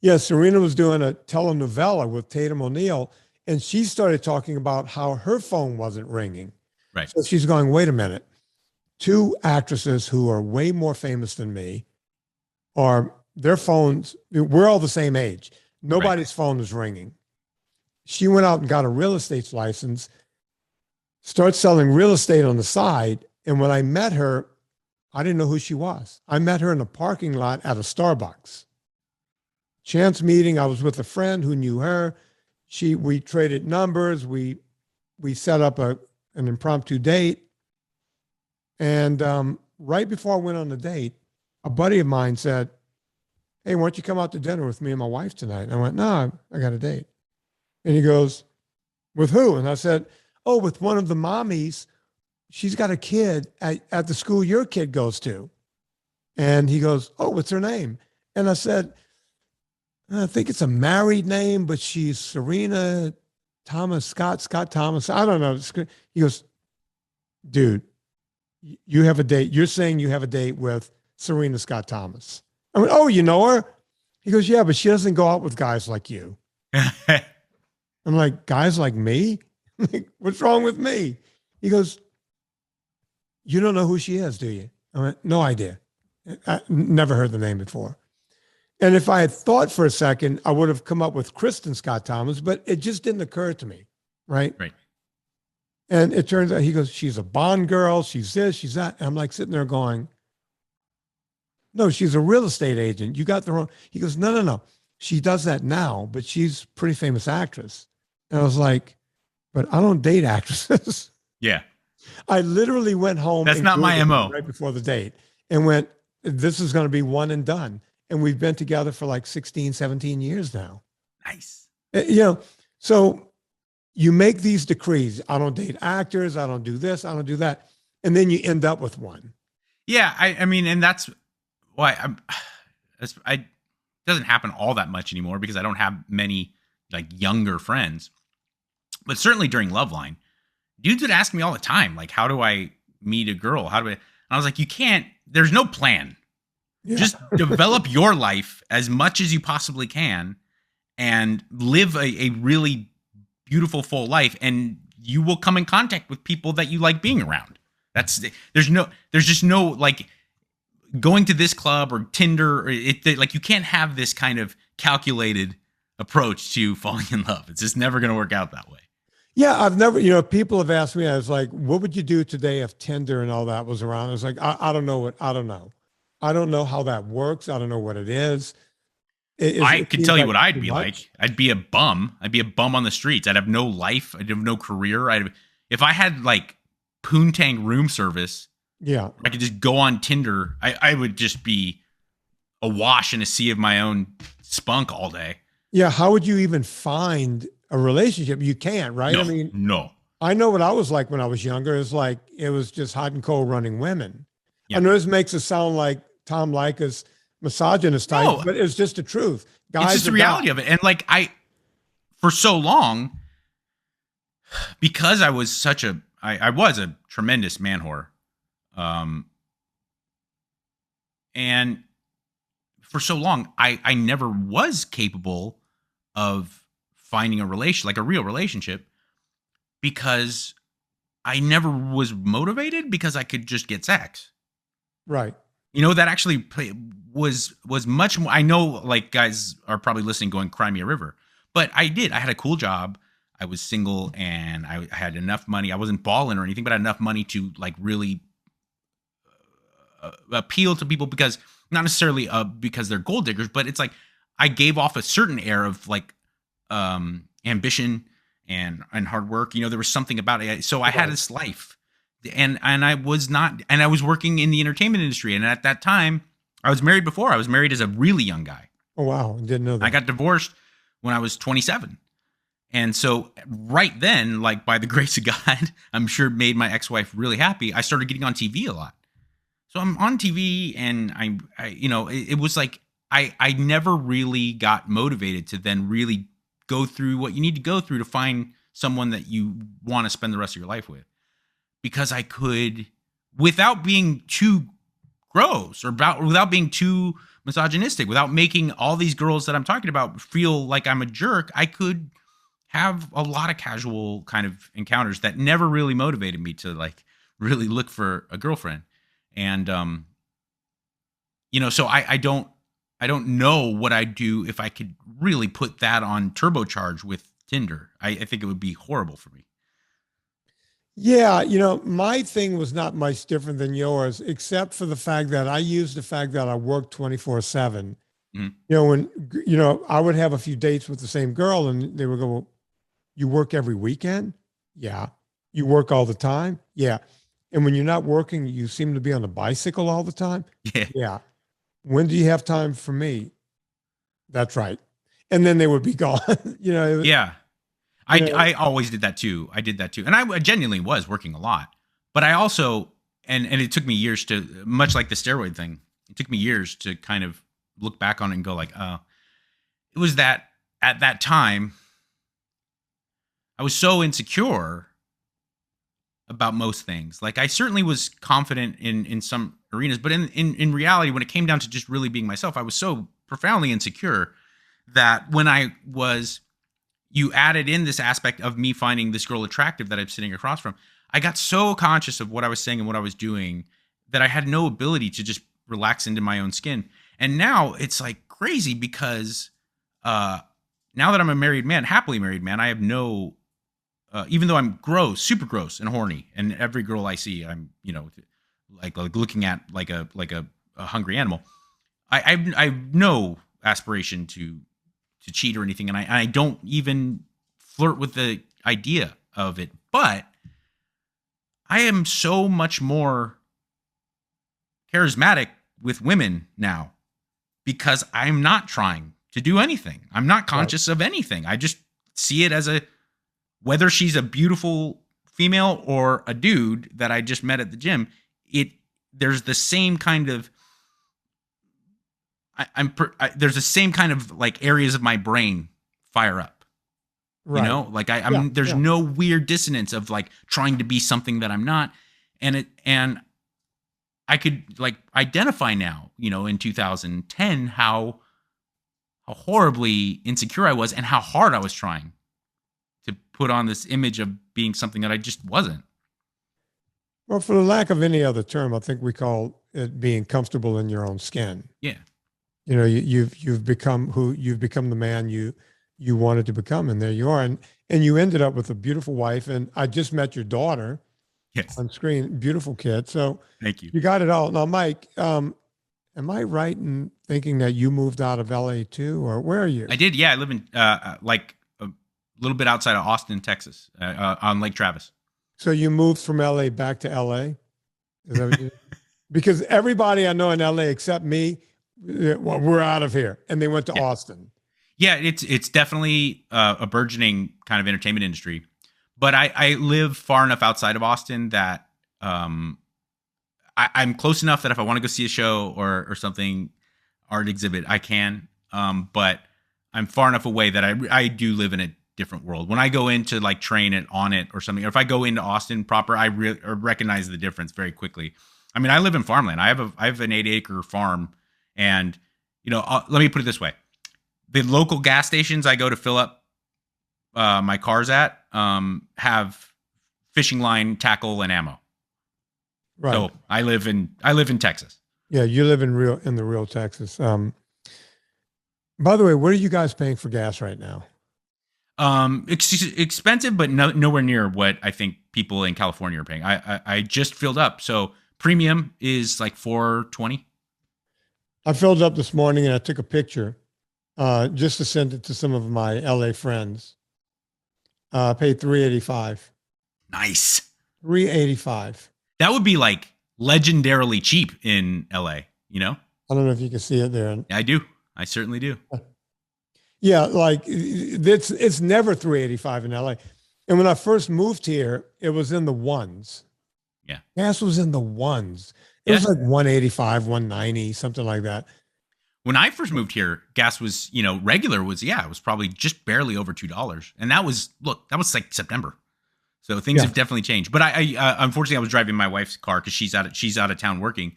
Yeah, Serena was doing a telenovela with Tatum O'Neal, and she started talking about how her phone wasn't ringing. Right. So she's going, wait a minute. Two actresses who are way more famous than me are their phones, we're all the same age. Nobody's phone is ringing. She went out and got a real estate license, started selling real estate on the side. And when I met her, I didn't know who she was. I met her in a parking lot at a Starbucks. Chance meeting. I was with a friend who knew her. We traded numbers. We set up an impromptu date. And right before I went on the date, a buddy of mine said, hey, why don't you come out to dinner with me and my wife tonight? And I went, no, I got a date. And he goes, with who? And I said, oh, with one of the mommies. She's got a kid at the school your kid goes to. And he goes, oh, what's her name? And I said, I think it's a married name, but she's Serena Scott Thomas. I don't know. He goes, dude, you have a date. You're saying you have a date with Serena Scott Thomas. I went, oh, you know her? He goes, yeah, but she doesn't go out with guys like you. I'm like, guys like me? What's wrong with me? He goes, you don't know who she is, do you? I went, no idea. I never heard the name before. And if I had thought for a second, I would have come up with Kristen Scott Thomas, but it just didn't occur to me, right? Right. And it turns out, he goes, she's a Bond girl, she's this, she's that. And I'm like sitting there going, no, she's a real estate agent. You got the wrong. He goes, no. She does that now, but she's a pretty famous actress. And I was like, but I don't date actresses. Yeah. I literally went home. That's not my MO. Right before the date and went, this is going to be one and done. And we've been together for like 16, 17 years now. Nice. So you make these decrees. I don't date actors. I don't do this. I don't do that. And then you end up with one. Yeah. I mean, and that's why it doesn't happen all that much anymore because I don't have many like younger friends, but certainly during Loveline, dudes would ask me all the time, like, how do I meet a girl? And I was like, you can't, there's no plan. Yeah. Just develop your life as much as you possibly can and live a really beautiful, full life. And you will come in contact with people that you like being around. There's just no like going to this club or Tinder or like you can't have this kind of calculated approach to falling in love. It's just never going to work out that way. Yeah, I've never, people have asked me, I was like, what would you do today if Tinder and all that was around? I was like, I don't know. I don't know how that works. I don't know what it is. I could tell you what I'd be like. I'd be a bum. I'd be a bum on the streets. I'd have no life. I'd have no career. If I had like poontang room service, yeah, I could just go on Tinder. I would just be awash in a sea of my own spunk all day. Yeah, how would you even find a relationship? You can't, right? No, no. I know what I was like when I was younger. It was just hot and cold running women. Yeah. I know this makes it sound like Tom Leykis misogynist type, but it's just the truth. Guys, it's just the reality of it. And like for so long, because I was I was a tremendous man whore. And for so long, I never was capable of finding a like a real relationship because I never was motivated because I could just get sex. Right. That actually was much more. I know like guys are probably listening going, cry me a river, but I had a cool job. I was single and I had enough money. I wasn't balling or anything, but I had enough money to like really appeal to people because not necessarily because they're gold diggers, but it's like I gave off a certain air of like ambition and hard work. There was something about it. So I had this life. And I was working in the entertainment industry. And at that time, I was married before. I was married as a really young guy. Oh, wow. I didn't know that. I got divorced when I was 27. And so right then, like by the grace of God, I'm sure made my ex-wife really happy. I started getting on TV a lot. So I'm on TV and it was like, I never really got motivated to then really go through what you need to go through to find someone that you want to spend the rest of your life with. Because I could, without being too gross or without being too misogynistic, without making all these girls that I'm talking about feel like I'm a jerk. I could have a lot of casual kind of encounters that never really motivated me to like really look for a girlfriend. And, so I don't know what I'd do if I could really put that on turbocharge with Tinder. I think it would be horrible for me. Yeah, my thing was not much different than yours, except for the fact that I used the fact that I worked 24/7. When, I would have a few dates with the same girl and they would go, well, you work every weekend? Yeah. You work all the time? Yeah. And when you're not working, you seem to be on a bicycle all the time? Yeah. Yeah. When do you have time for me? That's right. And then they would be gone. Yeah. I always did that too. And I genuinely was working a lot, but I also, and it took me years to, much like the steroid thing, it took me years to kind of look back on it and go like, it was that at that time, I was so insecure about most things. Like I certainly was confident in some arenas, but in reality, when it came down to just really being myself, I was so profoundly insecure that when you added in this aspect of me finding this girl attractive that I'm sitting across from, I got so conscious of what I was saying and what I was doing that I had no ability to just relax into my own skin. And now it's like crazy because now that I'm a married man, happily married man, I have no, even though I'm gross, super gross and horny, and every girl I see, I'm, like looking at like a hungry animal. I have no aspiration to cheat or anything. And I don't even flirt with the idea of it, but I am so much more charismatic with women now because I'm not trying to do anything. I'm not conscious of anything. I just see it as whether she's a beautiful female or a dude that I just met at the gym, there's the same kind of, there's the same kind of like areas of my brain fire up, like there's no weird dissonance of like trying to be something that I'm not. And I could like identify now, in 2010, how horribly insecure I was and how hard I was trying to put on this image of being something that I just wasn't. Well, for the lack of any other term, I think we call it being comfortable in your own skin. Yeah. You've become the man you wanted to become, and there you are. And you ended up with a beautiful wife. And I just met your daughter on screen. Beautiful kid. So thank you. You got it all. Now, Mike, am I right in thinking that you moved out of LA too, or where are you? I did. Yeah. I live in like a little bit outside of Austin, Texas, on Lake Travis. So you moved from LA back to LA? Is that what you did? Because everybody I know in LA except me, well, we're out of here, and they went to Austin. Yeah, it's definitely a burgeoning kind of entertainment industry, but I live far enough outside of Austin that I'm close enough that if I want to go see a show or something, art exhibit, I can. But I'm far enough away that I do live in a different world. When I go into like train it on it or something, or if I go into Austin proper, I recognize the difference very quickly. I mean, I live in farmland. I have an 8-acre farm. And, let me put it this way. The local gas stations I go to fill up my cars at have fishing line, tackle, and ammo. Right. So I live in Texas. Yeah, you live in the real Texas. By the way, what are you guys paying for gas right now? Expensive, but nowhere near what I think people in California are paying. I just filled up. So premium is like $4.20. I filled up this morning and I took a picture just to send it to some of my LA friends. Paid $3.85. Nice. $3.85. That would be like legendarily cheap in LA, I don't know if you can see it there. I do. I certainly do. Yeah, like it's never $3.85 in LA. And when I first moved here, it was in the ones. Yeah. Gas was in the ones. It was like $1.85, $1.90, something like that. When I first moved here, gas was, regular was, it was probably just barely over $2. And that was like September. So things have definitely changed. But I unfortunately, I was driving my wife's car because she's out of town working.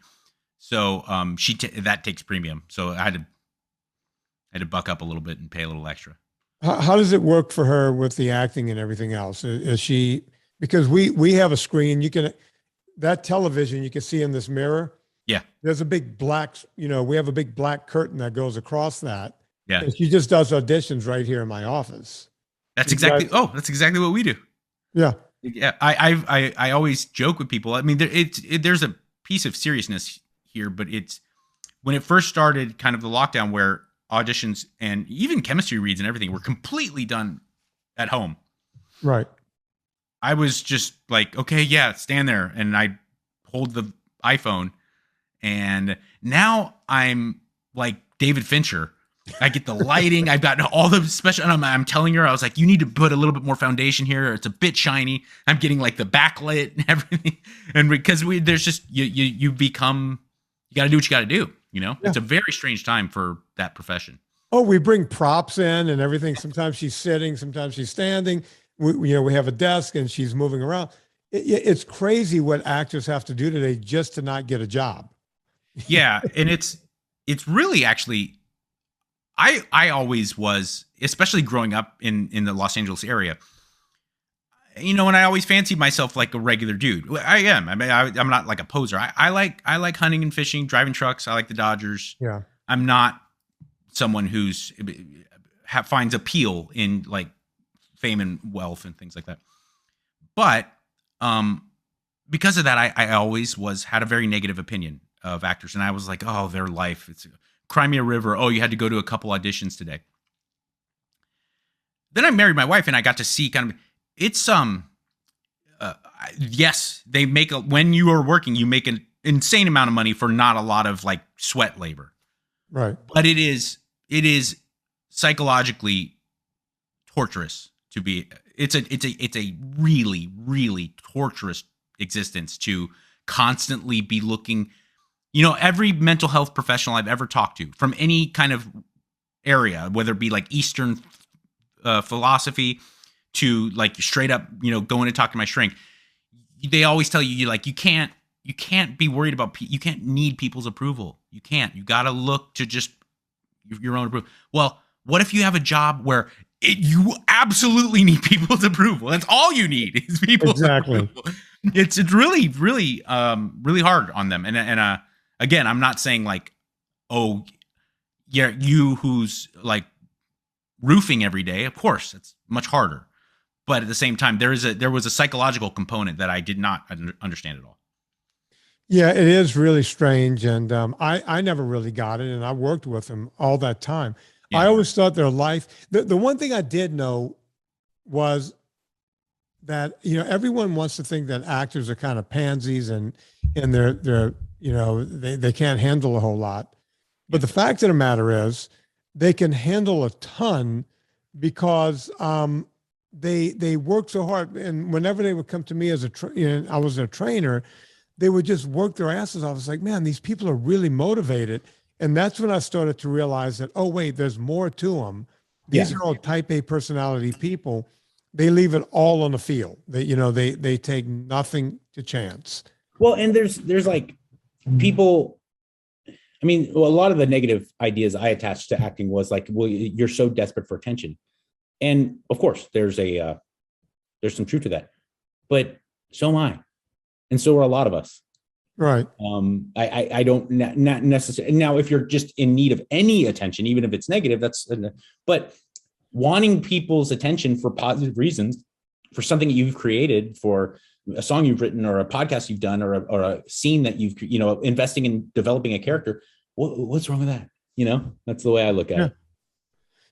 So that takes premium. So I had to buck up a little bit and pay a little extra. How does it work for her with the acting and everything else? Is she, because we have a screen, that television you can see in this mirror. Yeah. There's a big black, we have a big black curtain that goes across that. Yeah. And she just does auditions right here in my office. That's exactly what we do. Yeah. Yeah. I always joke with people. I mean, there's a piece of seriousness here, but it's when it first started, kind of the lockdown where auditions and even chemistry reads and everything were completely done at home. Right. I was just like, okay, yeah, stand there. And I hold the iPhone. And now I'm like David Fincher. I get the lighting. I've got all the special, and I'm telling her, I was like, you need to put a little bit more foundation here. It's a bit shiny. I'm getting like the backlit and everything. And because there's just, you become, you got to do what you got to do. Yeah. It's a very strange time for that profession. Oh, we bring props in and everything. Sometimes she's sitting, sometimes she's standing. We have a desk and she's moving around. It's crazy what actors have to do today just to not get a job. Yeah. And it's really actually, I always was, especially growing up in the Los Angeles area, and I always fancied myself like a regular dude. I am. I mean, I'm not like a poser. I like hunting and fishing, driving trucks. I like the Dodgers. Yeah. I'm not someone who's finds appeal in like fame and wealth and things like that. But because of that, I always had a very negative opinion of actors, and I was like, oh, their life, it's Cry Me a River. Oh, you had to go to a couple auditions today. Then I married my wife, and I got to see kind of, it's yes, they make when you are working, you make an insane amount of money for not a lot of like sweat labor. Right. But it is psychologically torturous to be. It's a really, really torturous existence to constantly be looking. Every mental health professional I've ever talked to from any kind of area, whether it be like Eastern philosophy to like straight up, going to talk to my shrink, they always tell you like, you can't be worried about, you can't need people's approval. You can't, you got to look to just your own approval. Well, what if you have a job where you absolutely need people's approval? That's all you need is people's approval. It's really, really, really hard on them. And again, I'm not saying like, oh, yeah, you who's like roofing every day, of course, it's much harder. But at the same time, there was a psychological component that I did not understand at all. Yeah, it is really strange. And I never really got it. And I worked with them all that time. Yeah. I always thought their life, the one thing I did know was that, everyone wants to think that actors are kind of pansies and they're they can't handle a whole lot. But the fact of the matter is they can handle a ton because they work so hard. And whenever they would come to me as I was a trainer, they would just work their asses off. I was like, man, these people are really motivated. And that's when I started to realize that, oh, wait, there's more to them. These are all type A personality people. They leave it all on the field. They take nothing to chance. Well, and there's like people, I mean, a lot of the negative ideas I attached to acting was like, well, you're so desperate for attention. And of course, there's some truth to that, but so am I. And so are a lot of us. Right. I don't not necessarily. Now, if you're just in need of any attention, even if it's negative, but wanting people's attention for positive reasons, for something that you've created, for a song you've written or a podcast you've done or a scene that you've, investing in developing a character, what's wrong with that? That's the way I look at it.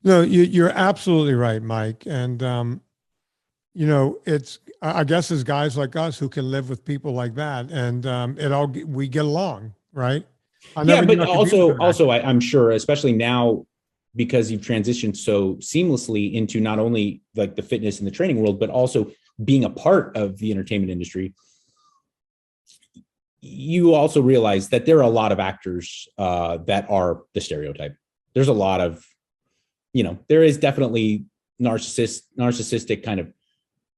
No, you're absolutely right, Mike. And, I guess there's guys like us who can live with people like that, and we get along, right? But also, I'm sure, especially now, because you've transitioned so seamlessly into not only like the fitness and the training world, but also being a part of the entertainment industry, you also realize that there are a lot of actors that are the There's a lot of, there is definitely narcissistic kind of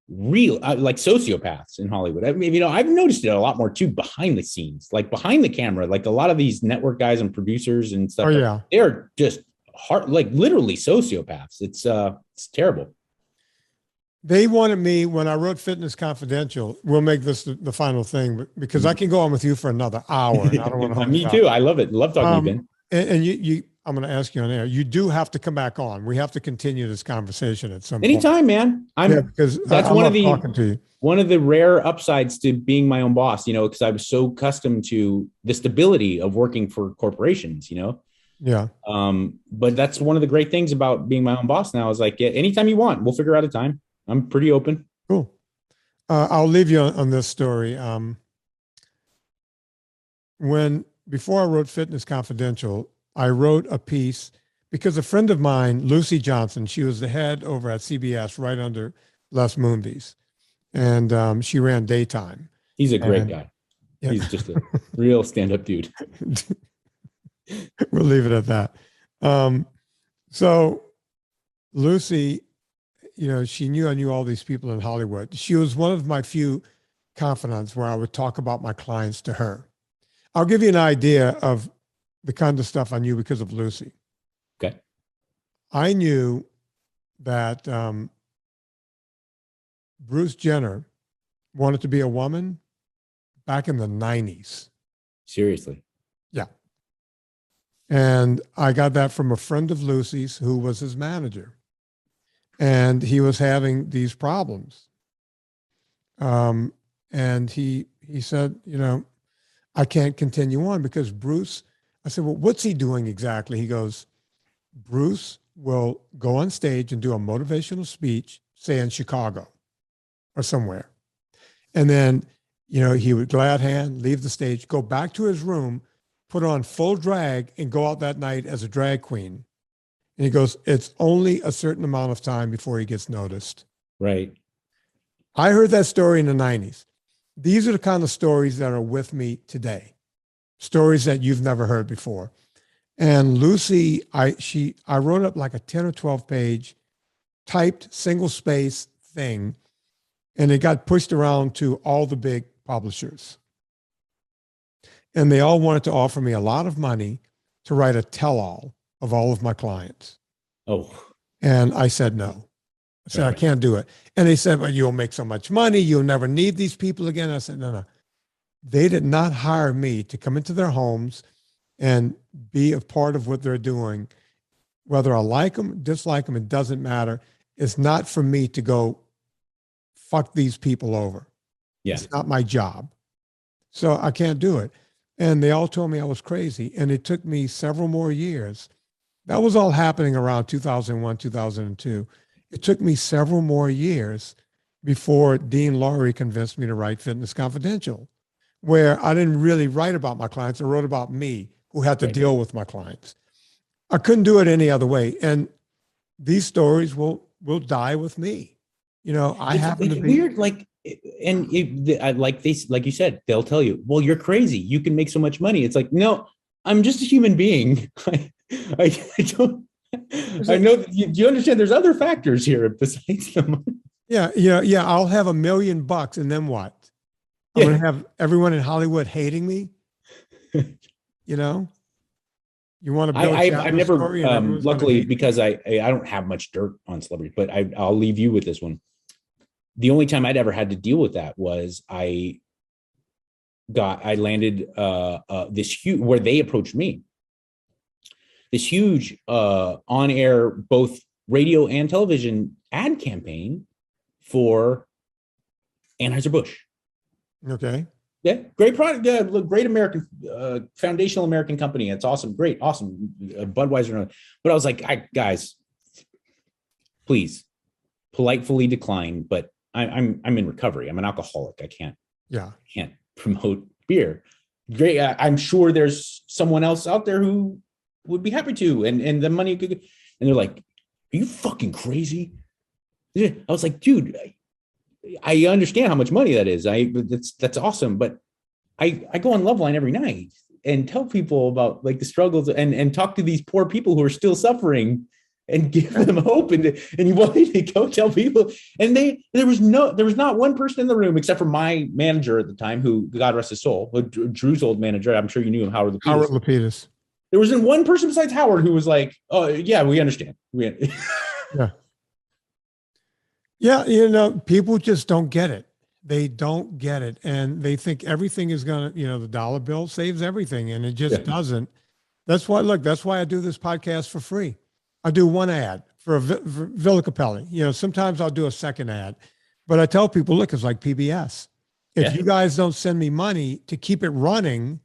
real like sociopaths in Hollywood. I mean, I've noticed it a lot more too behind the scenes, like behind the camera, like a lot of these network guys and producers and stuff. Oh yeah. They're just like literally sociopaths. It's terrible. They wanted me when I wrote Fitness Confidential. We'll make this the final thing, but because I can go on with you for another hour. And I don't want to hold Me too. I love it. Love talking to you, Ben. And you, I'm going to ask you on air. You do have to come back on. We have to continue this conversation at some anytime, man. Because that's one of the talking to you. One of the rare upsides to being my own boss. Because I was so accustomed to the stability of working for corporations. Yeah. But that's one of the great things about being my own boss now is like, anytime you want, we'll figure out a time. I'm pretty open. Cool. I'll leave you on this story. Before I wrote Fitness Confidential, I wrote a piece because a friend of mine, Lucy Johnson, she was the head over at CBS right under Les Moonves. And she ran daytime. He's a great guy. Yeah. He's just a real stand-up dude. We'll leave it at that. So Lucy, she knew I knew all these people in Hollywood. She was one of my few confidants where I would talk about my clients to her. I'll give you an idea of the kind of stuff I knew because of Lucy. Okay. I knew that Bruce Jenner wanted to be a woman back in the 90s. Seriously? Yeah. And I got that from a friend of Lucy's who was his manager. And he was having these problems. And he said, I can't continue on because Bruce, I said, well, what's he doing exactly? He goes, Bruce will go on stage and do a motivational speech, say in Chicago or somewhere. And then, he would glad hand, leave the stage, go back to his room, put on full drag and go out that night as a drag queen. And he goes, it's only a certain amount of time before he gets noticed. Right. I heard that story in the 90s. These are the kind of stories that are with me today. Stories that you've never heard before. And Lucy, I wrote up like a 10 or 12 page typed single space thing. And it got pushed around to all the big publishers. And they all wanted to offer me a lot of money to write a tell-all of all of my clients. Oh. And I said, no. I said, I can't do it. And they said, well, you'll make so much money. You'll never need these people again. I said, no. They did not hire me to come into their homes and be a part of what they're doing. Whether I like them, dislike them, it doesn't matter. It's not for me to go fuck these people over. Yeah. It's not my job. So I can't do it. And they all told me I was crazy. And it took me several more years. That was all happening around 2001, 2002. It took me several more years before Dean Laurie convinced me to write Fitness Confidential, where I didn't really write about my clients. I wrote about me, who had to deal with my clients. I couldn't do it any other way. And these stories will die with me. I happen to be weird, like you said, they'll tell you, well, you're crazy. You can make so much money. It's like, no, I'm just a human being. I don't. I know. Do you understand? There's other factors here besides the money. Yeah. I'll have $1 million, and then what? I'm going to have everyone in Hollywood hating me. You want to build? I've never, luckily, because I don't have much dirt on celebrities, but I'll leave you with this one. The only time I'd ever had to deal with that was I landed this huge, where they approached me. This huge on-air, both radio and television ad campaign for Anheuser-Busch. Okay. Yeah, great product. Yeah, great American, foundational American company. It's awesome. Great, awesome. Budweiser. But I was like, guys, please, politely decline. But I'm in recovery. I'm an alcoholic. I can't promote beer. Great. I'm sure there's someone else out there who would be happy to, and the money could. And they're like, "Are you fucking crazy?" Yeah. I was like, dude, I understand how much money that is. That's awesome. But I go on Loveline every night and tell people about like the struggles and talk to these poor people who are still suffering and give them hope. And you wanted to go tell people. And there was not one person in the room except for my manager at the time, who, God rest his soul, Drew's old manager. I'm sure you knew him, Howard Lapidus. Howard Lapidus. There wasn't one person besides Howard who was like, "Oh yeah, we understand." Yeah. Yeah. People just don't get it. They don't get it. And they think everything is going to, the dollar bill saves everything. And it just doesn't. That's why I do this podcast for free. I do one ad for Villa Cappelli. Sometimes I'll do a second ad, but I tell people, look, it's like PBS. If you guys don't send me money to keep it running,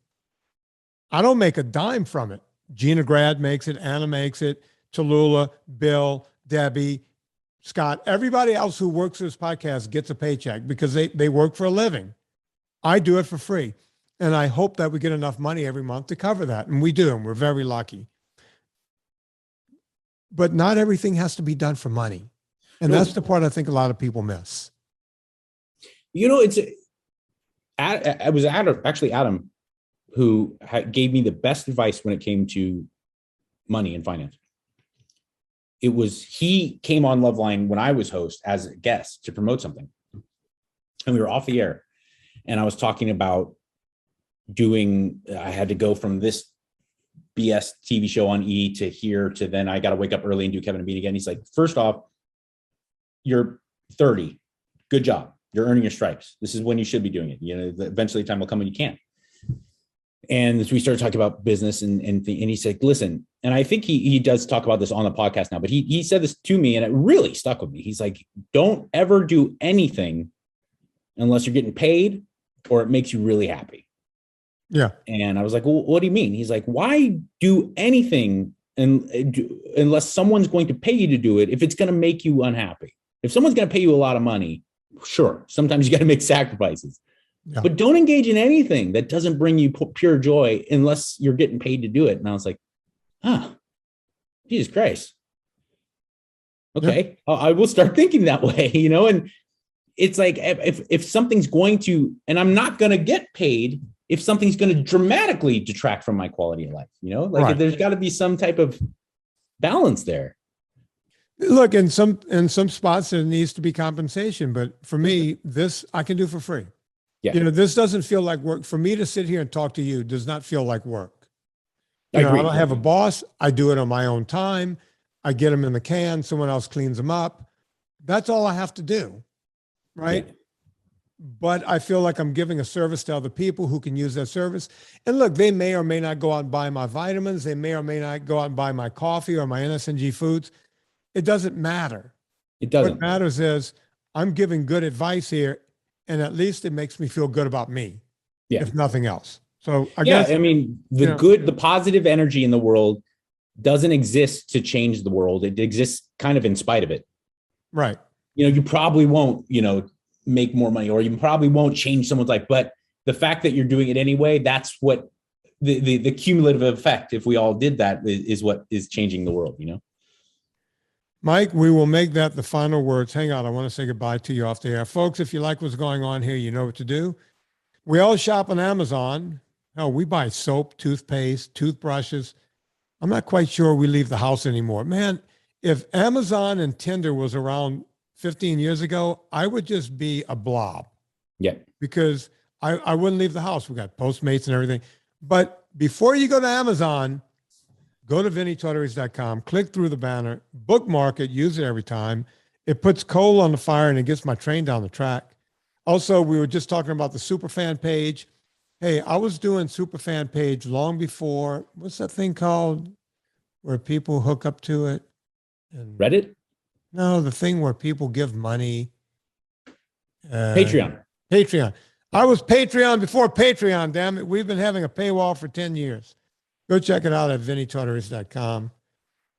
I don't make a dime from it. Gina Grad makes it. Anna makes it. Tallulah, Bill, Debbie, Scott, everybody else who works for this podcast gets a paycheck because they work for a living. I do it for free. And I hope that we get enough money every month to cover that. And we do, and we're very lucky. But not everything has to be done for money. And that's the part I think a lot of people miss. It was Adam who gave me the best advice when it came to money and finance. He came on Loveline when I was host as a guest to promote something. And we were off the air. And I was talking about I had to go from this BS TV show on E to here to then I got to wake up early and do Kevin and Bean again. He's like, first off, you're 30. Good job. You're earning your stripes. This is when you should be doing it. Eventually the time will come when you can't. And as we started talking about business and he said, listen, and I think he does talk about this on the podcast now, but he said this to me and it really stuck with me. He's like, don't ever do anything unless you're getting paid or it makes you really happy. Yeah. And I was like, well, what do you mean? He's like, why do anything unless someone's going to pay you to do it if it's going to make you unhappy? If someone's going to pay you a lot of money, sure, sometimes you got to make sacrifices. Yeah. But don't engage in anything that doesn't bring you pure joy unless you're getting paid to do it. And I was like, Jesus Christ. Okay, yeah. I will start thinking that way, and it's like, if something's going to, and I'm not going to get paid if something's going to dramatically detract from my quality of life, right. There's got to be some type of balance there. Look, in some spots there needs to be compensation, but for me, this I can do for free. Yeah. This doesn't feel like work. For me to sit here and talk to you does not feel like work. I don't have a boss. I do it on my own time. I get them in the can. Someone else cleans them up. That's all I have to do. Right. Yeah. But I feel like I'm giving a service to other people who can use that service. And look, they may or may not go out and buy my vitamins. They may or may not go out and buy my coffee or my NSNG Foods. It doesn't matter. It doesn't. What matters is I'm giving good advice here. And at least it makes me feel good about me, if nothing else. So I guess, the positive energy in the world doesn't exist to change the world. It exists kind of in spite of it. Right. You probably won't, make more money, or you probably won't change someone's life. But the fact that you're doing it anyway, that's what the cumulative effect, if we all did that, is what is changing the world, Mike, we will make that the final words. Hang on. I want to say goodbye to you off the air. Folks, if you like what's going on here, you know what to do. We all shop on Amazon. We buy soap, toothpaste, toothbrushes. I'm not quite sure we leave the house anymore. Man, if Amazon and Tinder was around 15 years ago, I would just be a blob. Yeah. Because I wouldn't leave the house. We got Postmates and everything. But before you go to Amazon, go to VinnieTortorich.com, click through the banner, bookmark it, use it every time. It puts coal on the fire and it gets my train down the track. Also, we were just talking about the Superfan page. Hey, I was doing Superfan page long before, what's that thing called where people hook up to it? And Reddit? No, the thing where people give money. Patreon. I was Patreon before Patreon, damn it. We've been having a paywall for 10 years. Go check it out at VinnieTortorich.com.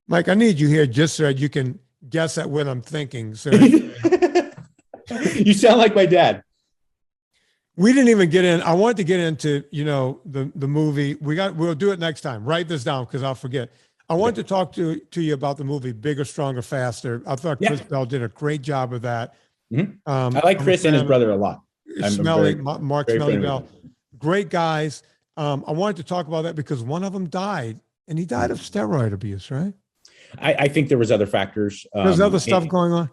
Mike, I need you here just so that you can guess at what I'm thinking. So you sound like my dad. We didn't even get in. I wanted to get into, the movie. We'll do it next time. Write this down because I'll forget. I wanted to talk to you about the movie Bigger, Stronger, Faster. I thought Chris Bell did a great job of that. Mm-hmm. I like Chris and his brother a lot. Mark Smelly Bell. Great guys. I wanted to talk about that because one of them died, and he died of steroid abuse, right? I think there was other factors. There's other stuff going on.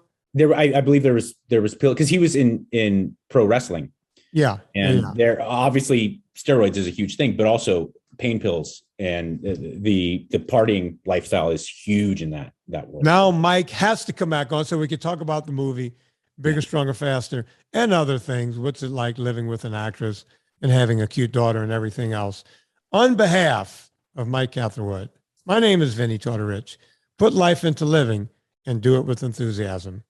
I believe there was pill because he was in pro wrestling. Yeah. And there obviously steroids is a huge thing, but also pain pills and the partying lifestyle is huge in that world. Now Mike has to come back on so we could talk about the movie Bigger, Stronger, Faster and other things. What's it like living with an actress and having a cute daughter and everything else? On behalf of Mike Catherwood, my name is Vinnie Tortorich. Put life into living and do it with enthusiasm.